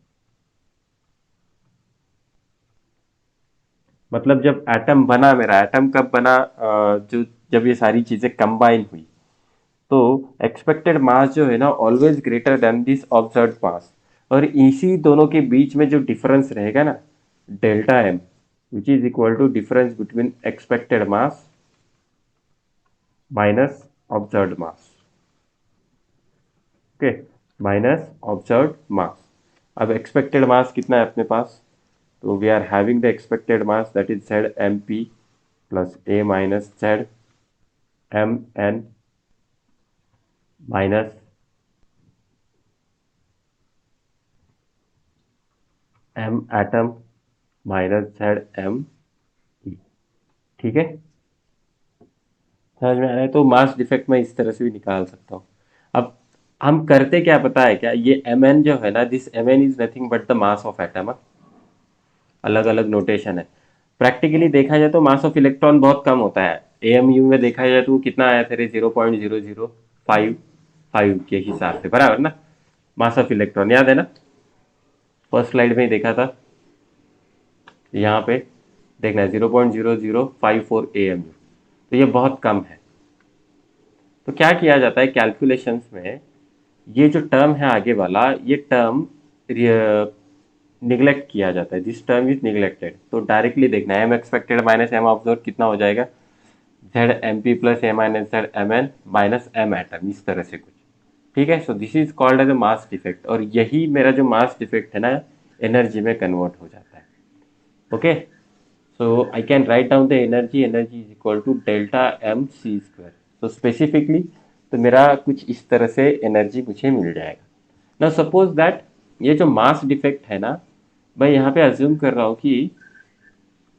मतलब जब एटम बना, मेरा एटम कब बना, जो जब ये सारी चीजें कंबाइन हुई, तो एक्सपेक्टेड मास जो है ना always greater than this observed mass. और इसी दोनों के बीच में जो डिफरेंस रहेगा ना, delta M, which is equal to difference between expected mass minus observed mass. Okay, minus observed mass. अब एक्सपेक्टेड मास कितना है अपने पास, तो we are having the expected mass that is Z M P plus A minus Z M N minus M atom minus Z M E. ठीक है, समझ में आ रहा है? तो मास डिफेक्ट मैं इस तरह से भी निकाल सकता हूँ। अब हम करते क्या पता है क्या, ये Mn जो है ना, this Mn is nothing but the mass of atom. अलग अलग नोटेशन है। प्रैक्टिकली देखा जाए तो मास ऑफ इलेक्ट्रॉन बहुत कम होता है। एएमयू में देखा जाए तो कितना आया था, 0.0055 के हिसाब से, बराबर ना। मास ऑफ इलेक्ट्रॉन याद है ना, फर्स्ट स्लाइड में ही देखा था। यहाँ पे देखना है 0.0054 एएमयू, तो ये बहुत कम है। तो क्या किया जाता है कैलकुलेशंस में, ये जो टर्म है आगे वाला, ये टर्म निग्लेक्ट किया जाता है। This term is neglected. तो डायरेक्टली देखना है, M expected minus M observe कितना हो जाएगा, Z M P plus A minus Z M N minus M atom, इस तरह से कुछ। ठीक है, so this is called as a mass defect, और यही मेरा जो मास डिफेक्ट है ना, एनर्जी में कन्वर्ट हो जाता है। Okay, so I can write down the energy, energy is equal to delta M C square. तो स्पेसिफिकली तो मेरा कुछ इस तरह से एनर्जी मुझे मिल जाएगा। ना सपोज दैट ये जो मास डिफेक्ट है ना, मैं यहाँ पे अज्यूम कर रहा हूँ कि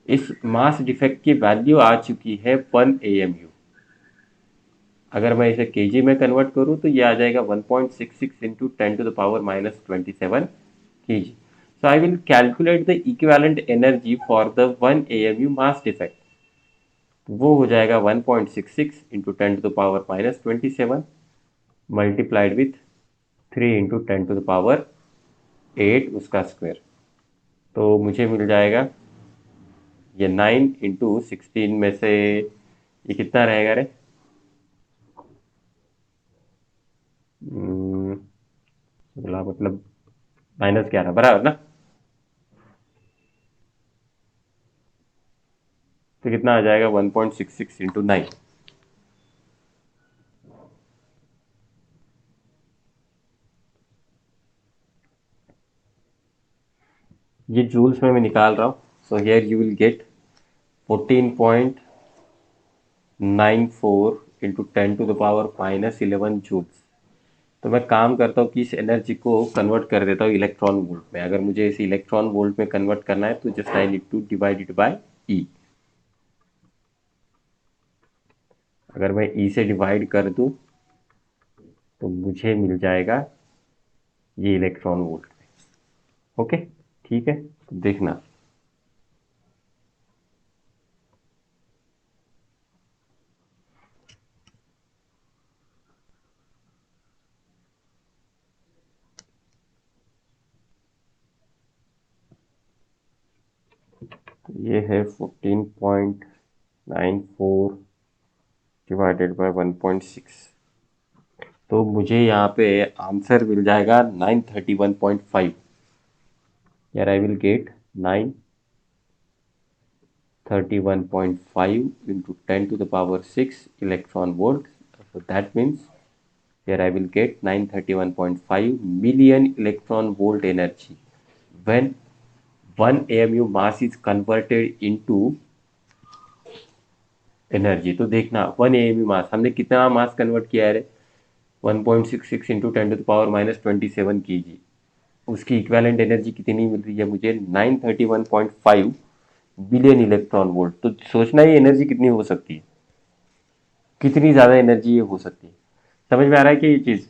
इस मास डिफेक्ट की वैल्यू आ चुकी है 1 एएमयू। अगर मैं इसे केजी में कन्वर्ट करूँ तो ये आ जाएगा 1.66 into 10⁻⁻27 KG. So I will calculate the equivalent energy for the 1 AMU mass defect. वो हो जाएगा 1.66 इंटू 10⁻⁻27 मल्टीप्लाइड विथ 3 इंटू 10⁻8 उसका स्क्वायर। तो मुझे मिल जाएगा ये 9 इंटू 16 में से ये कितना रहेगा रे, 16 मतलब -11, बराबर ना। तो कितना आ जाएगा, 1.66 इंटू 9। ये जूल्स में मैं निकाल रहा हूँ। So here you will get 14.94 into 10⁻⁻11 joules. तो मैं काम करता हूँ कि इस एनर्जी को कन्वर्ट कर देता हूँ इलेक्ट्रॉन वोल्ट में। अगर मुझे इसे इलेक्ट्रॉन वोल्ट में कन्वर्ट करना है तो just I need to divide it by E. अगर मैं ई से डिवाइड कर दूं तो मुझे मिल जाएगा ये इलेक्ट्रॉन वोल्ट में। ओके, ठीक है, तो देखना। ये है 14.94 डिवाइडेड बाय 1.6। तो मुझे यहाँ पे आंसर मिल जाएगा 931.5। यार I will get 931.5 into 10⁻6 electron volts. So that means here I will get 931.5 million electron volt energy when 1 AMU mass is converted into energy. तो देखना 1 AMU मास हमने कितना मास कन्वर्ट किया है, 1.66 इंटू 10⁻⁻27 kg। उसकी इक्विवेलेंट एनर्जी कितनी मिल रही है मुझे, 931.5 बिलियन इलेक्ट्रॉन वोल्ट। तो सोचना ये एनर्जी कितनी हो सकती है, कितनी ज्यादा एनर्जी ये हो सकती है। समझ में आ रहा है कि ये चीज।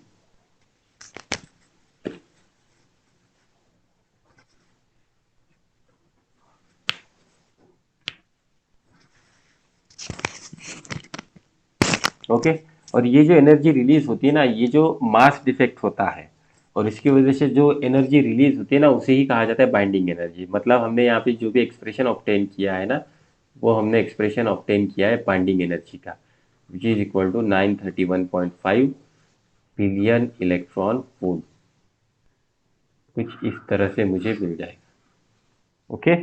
ओके, और ये जो एनर्जी रिलीज होती है ना, ये जो मास डिफेक्ट होता है और इसकी वजह से जो एनर्जी रिलीज होती है ना, उसे ही कहा जाता है बाइंडिंग एनर्जी। मतलब हमने यहाँ पे जो भी एक्सप्रेशन ऑब्टेन किया है ना, वो हमने एक्सप्रेशन ऑब्टेन किया है बाइंडिंग एनर्जी का, which is equal to 931.5 billion electron volt. कुछ इस तरह से मुझे मिल जाएगा। ओके,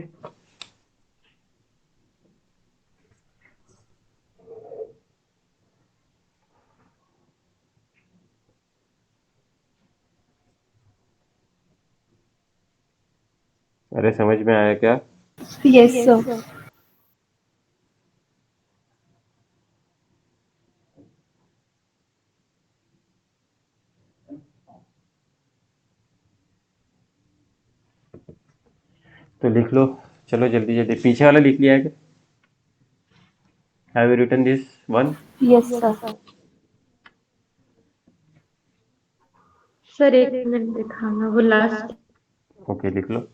अरे समझ में आया क्या। Yes, sir. तो लिख लो, चलो जल्दी जल्दी, पीछे वाला लिख लिया है क्या, have you written this one. Yes, sir. Sir 1 minute दिखाना, वो लास्ट। ओके, लिख लो।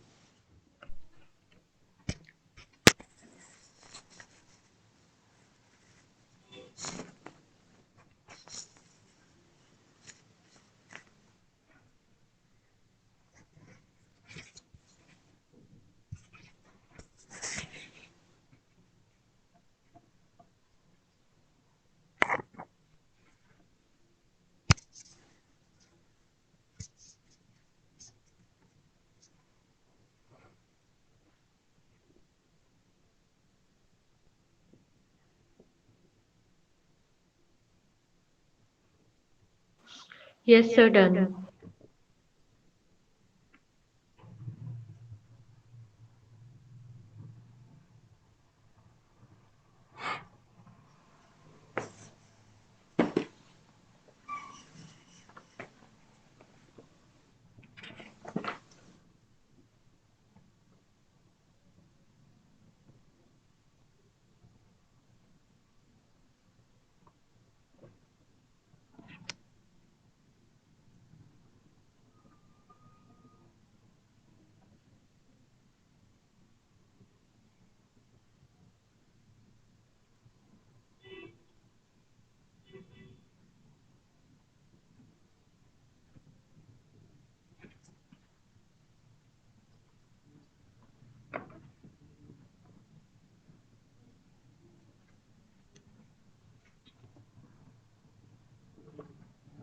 Yes sir, done.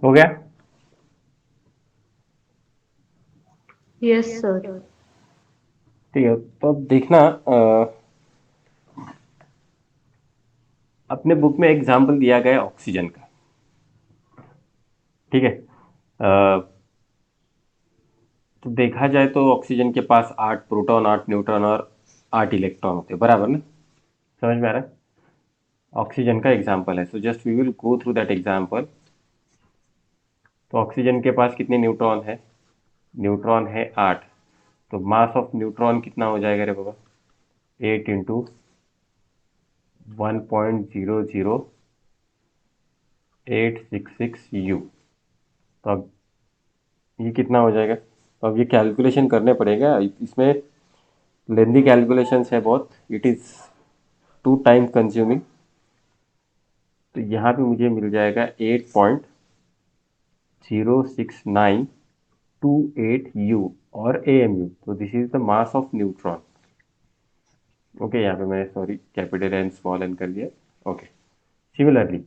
हो गया? Yes sir. ठीक है, तो अब देखना, अपने बुक में एग्जाम्पल दिया गया है ऑक्सीजन का। ठीक है, तो देखा जाए तो ऑक्सीजन के पास 8 प्रोटॉन, 8 न्यूट्रॉन और 8 इलेक्ट्रॉन होते हैं, बराबर ना? समझ में आ रहा है? ऑक्सीजन का एग्जाम्पल है, so just we will go through that example. तो ऑक्सीजन के पास कितने न्यूट्रॉन है? न्यूट्रॉन है 8। तो मास ऑफ न्यूट्रॉन कितना हो जाएगा रे बाबा? 8 इंटू 1.00866 U। तो अब ये कितना हो जाएगा? तो अब ये कैलकुलेशन करने पड़ेगा, इसमें लेंदी कैलकुलेशंस है बहुत, it is too time consuming. तो यहाँ पे मुझे मिल जाएगा 8.06928 U और AMU। तो this is the mass of neutron. Okay, यहाँ पे मैंने sorry capital N small N कर दिया। ओके, सिमिलरली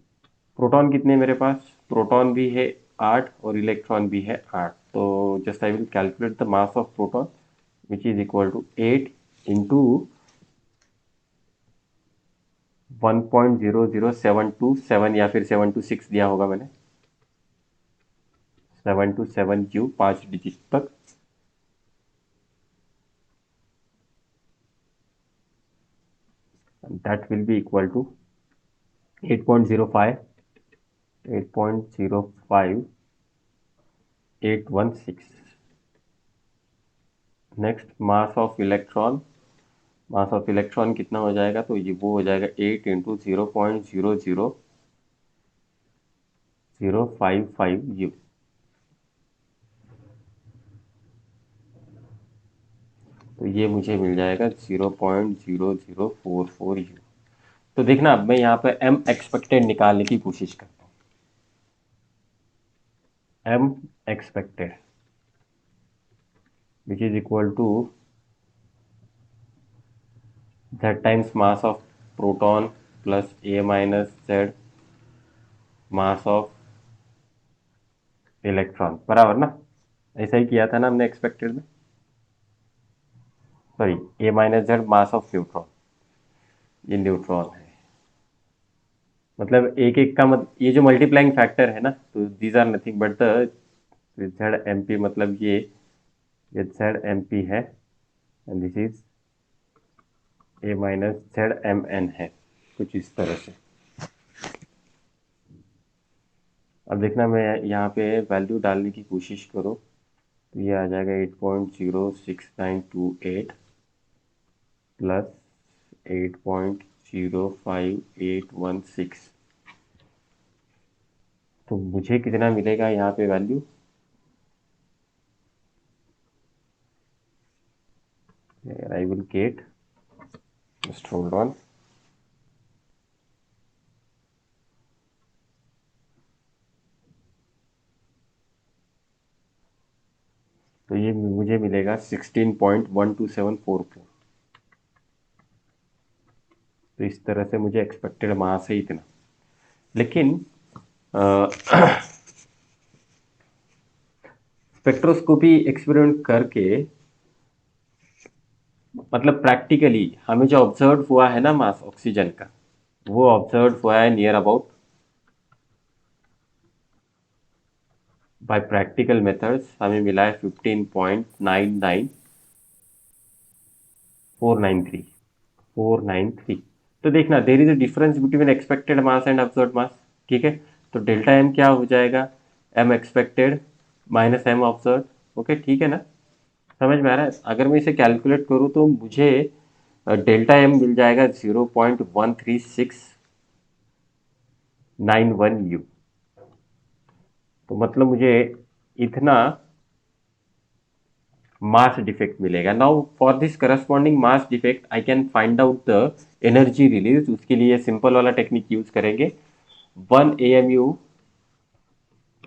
प्रोटॉन कितने मेरे पास? प्रोटॉन भी है 8 और इलेक्ट्रॉन भी है 8। तो just I will calculate the mass of proton which is equal to 8 into 1.00727 या फिर 726 दिया होगा मैंने, 727U, 5 डिजिट तक। That will be equal to 8.05 8.05816। Next mass of electron. Mass of electron कितना हो जाएगा? तो ये वो हो जाएगा 8 इंटू 0.00055U। तो ये मुझे मिल जाएगा 0.0044U। तो देखना, अब मैं यहाँ पे एम एक्सपेक्टेड निकालने की कोशिश करता हूँ। M expected which is equal to z times mass of proton plus a minus z mass of electron, बराबर ना? ऐसा ही किया था ना हमने एक्सपेक्टेड में। Sorry, a minus z mass of neutron. ये न्यूट्रॉन है, मतलब एक एक का ये जो मल्टीप्लाइंग फैक्टर है ना, तो these are nothing but the Z M P, मतलब ये जेड एम पी है and this is A minus Z M N है, कुछ इस तरह से। अब देखना, मैं यहाँ पे वैल्यू डालने की कोशिश करूँ तो ये आ जाएगा 8.06928 प्लस 8.05816। तो मुझे कितना मिलेगा यहाँ पे value? Here I will get, just hold on. तो ये मुझे मिलेगा 16.12744। तो इस तरह से मुझे एक्सपेक्टेड मास है इतना। लेकिन स्पेक्ट्रोस्कोपी एक्सपेरिमेंट करके, मतलब प्रैक्टिकली हमें जो ऑब्जर्व हुआ है ना मास ऑक्सीजन का, वो ऑब्जर्व हुआ है near about by practical methods, हमें मिला है 15.99493। तो देखना, there is a difference between expected mass and observed mass. ठीक है, तो डेल्टा एम क्या हो जाएगा, M expected minus M observed. Okay, ठीक है ना, समझ में आ रहा है। अगर मैं इसे कैलकुलेट करूँ तो मुझे डेल्टा एम मिल जाएगा 0.13691 यू। तो मतलब मुझे इतना मास डिफेक्ट मिलेगा। Now for this corresponding mass defect I can find out the energy release. उसके लिए सिंपल वाला टेक्निक यूज करेंगे। 1 AMU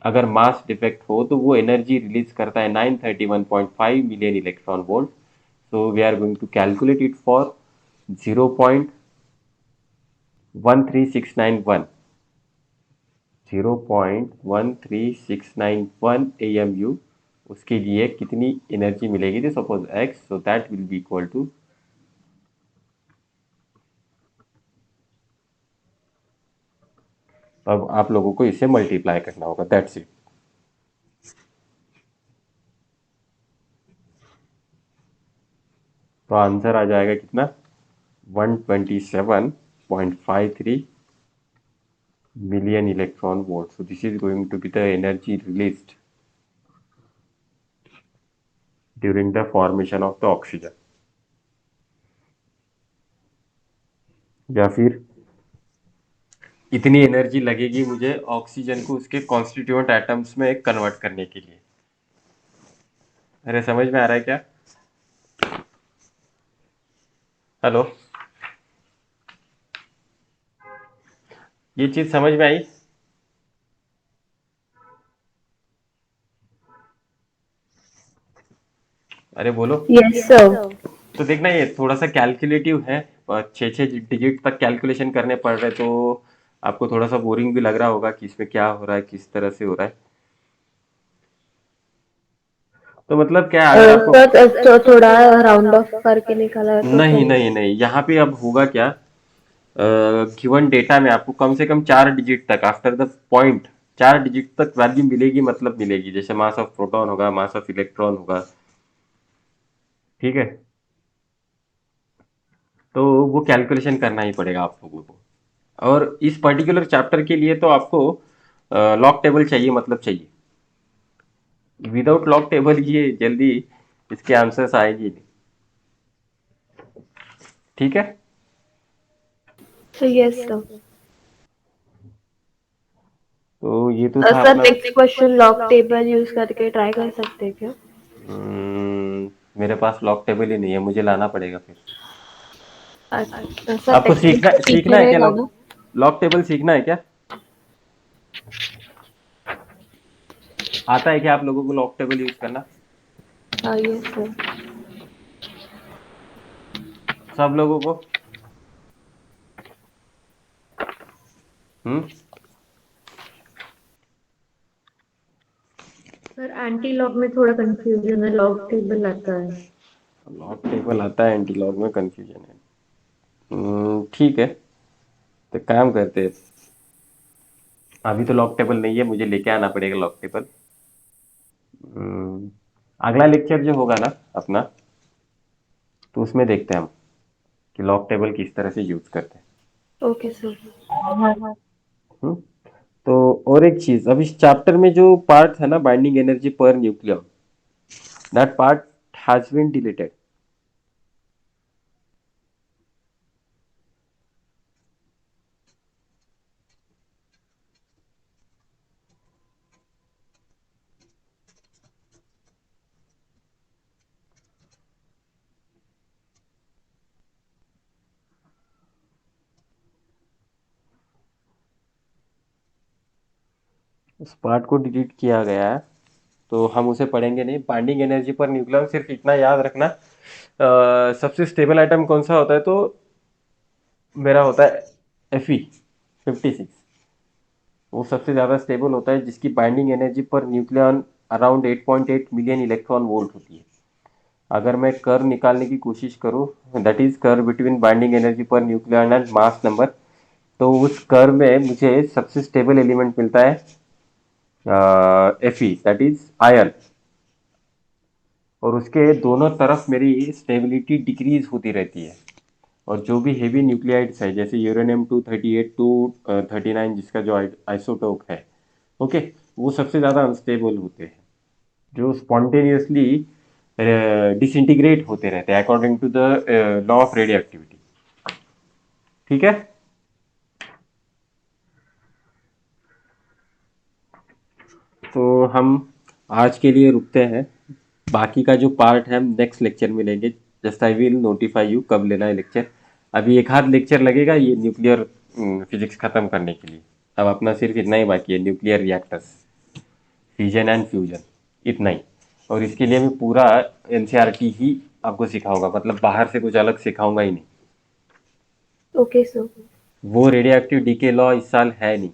अगर मास डिफेक्ट हो तो वो एनर्जी रिलीज करता है 931.5 million electron volt. So we are going to calculate it for 0.13691, 0.13691 AMU। उसके लिए कितनी एनर्जी मिलेगी, तो suppose x, so that will be equal to, अब आप लोगों को इसे मल्टीप्लाई करना होगा, दैट्स इट। तो आंसर आ जाएगा कितना, 127.53 million electron volts. So this is going to be the energy released during the formation of the oxygen. या फिर इतनी एनर्जी लगेगी मुझे ऑक्सीजन को उसके कॉन्स्टिट्यूएंट एटम्स में कन्वर्ट करने के लिए। अरे समझ में आ रहा है क्या? हेलो, ये चीज समझ में आई? अरे बोलो। Yes, sir. तो देखना, ये थोड़ा सा कैलकुलेटिव है, और 6 6 डिजिट तक कैलकुलेशन करने पड़ रहे, तो आपको थोड़ा सा बोरिंग भी लग रहा होगा कि इसमें क्या हो रहा है, किस तरह से हो रहा है। तो मतलब क्या है, अगर आपको, सर तो थोड़ा राउंड ऑफ करके निकाला तो नहीं नहीं चलेगा। नहीं, यहाँ पे अब होगा क्या, गिवन डेटा में आपको कम से कम 4 डिजिट तक, आफ्टर द पॉइंट 4 डिजिट तक वैल्यू मिलेगी, मतलब मिलेगी। जैसे मास ऑफ प्रोटॉन होगा, मास ऑफ इलेक्ट्रॉन होगा, ठीक है। तो वो कैलकुलेशन करना ही पड़ेगा आप लोगों को। और इस पर्टिकुलर चैप्टर के लिए तो आपको लॉग टेबल चाहिए, मतलब चाहिए। विदाउट लॉग टेबल ये जल्दी इसके आंसर्स आएगी नहीं। ठीक है, So yes, sir. तो ये तो था सर अपना। Next question log table use करके ट्राई कर सकते हैं क्या? मेरे पास लॉग टेबल ही नहीं है, मुझे लाना पड़ेगा फिर। अच्छा सर, आपको टेक्निक सीखना तो पीछे सीखना है क्या, रहेगा लॉग ना? लॉग टेबल सीखना है क्या? आता है क्या आप लोगों को लॉग टेबल यूज करना? हाँ यस सर। सब लोगों को? हम्म। सर एंटी लॉग में थोड़ा कंफ्यूजन है, लॉग टेबल आता है। लॉग टेबल आता है, एंटी लॉग में कंफ्यूजन है। ठीक है, तो काम करते हैं। अभी तो लॉग टेबल नहीं है, मुझे लेके आना पड़ेगा लॉग टेबल। अगला लेक्चर जो होगा ना अपना, तो उसमें देखते हैं हम कि लॉग टेबल किस तरह से यूज करते हैं। Okay sir. हम्म। तो और एक चीज, अब इस चैप्टर में जो पार्ट है ना, बाइंडिंग एनर्जी पर nucleon, that part has been deleted. उस पार्ट को डिलीट किया गया है, तो हम उसे पढ़ेंगे नहीं। बाइंडिंग एनर्जी पर न्यूक्लियॉन, सिर्फ इतना याद रखना, सबसे स्टेबल आइटम कौन सा होता है, तो मेरा होता है Fe56। वो सबसे ज़्यादा स्टेबल होता है, जिसकी बाइंडिंग एनर्जी पर nucleon around 8.8 million electron volt होती है। अगर मैं कर्व निकालने की कोशिश करूं, that is curve between binding energy पर न्यूक्लियॉन एंड मास नंबर, तो उस कर्व में मुझे सबसे स्टेबल एलिमेंट मिलता है Fe, दैट इज आयरन। और उसके दोनों तरफ मेरी स्टेबिलिटी डिक्रीज होती रहती है। और जो भी हेवी न्यूक्लियाइड्स है, जैसे यूरेनियम 238 टू 39, जिसका जो आइसोटोप है, ओके, वो सबसे ज़्यादा अनस्टेबल होते हैं, जो स्पॉन्टेनियसली डिसइंटीग्रेट होते रहते हैं according to the law of radioactivity. ठीक है। तो हम आज के लिए रुकते हैं। बाकी का जो पार्ट है हम नेक्स्ट लेक्चर में लेंगे। Just I will notify you कब लेना है लेक्चर। अभी एक आध लेक्चर लगेगा ये न्यूक्लियर फिजिक्स खत्म करने के लिए। अब अपना सिर्फ इतना ही बाकी है, nuclear reactors, fission and fusion, इतना ही। और इसके लिए मैं पूरा एनसीईआरटी ही आपको सिखाऊंगा, मतलब बाहर से कुछ अलग सिखाऊंगा ही नहीं। Okay, sir. वो रेडियो एक्टिव डीके लॉ इस साल है नहीं,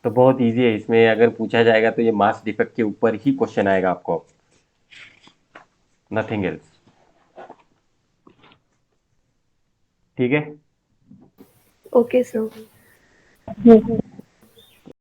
तो बहुत इजी है। इसमें अगर पूछा जाएगा तो ये मास डिफेक्ट के ऊपर ही क्वेश्चन आएगा आपको, नथिंग एल्स। ठीक है। Okay, sir. Yes.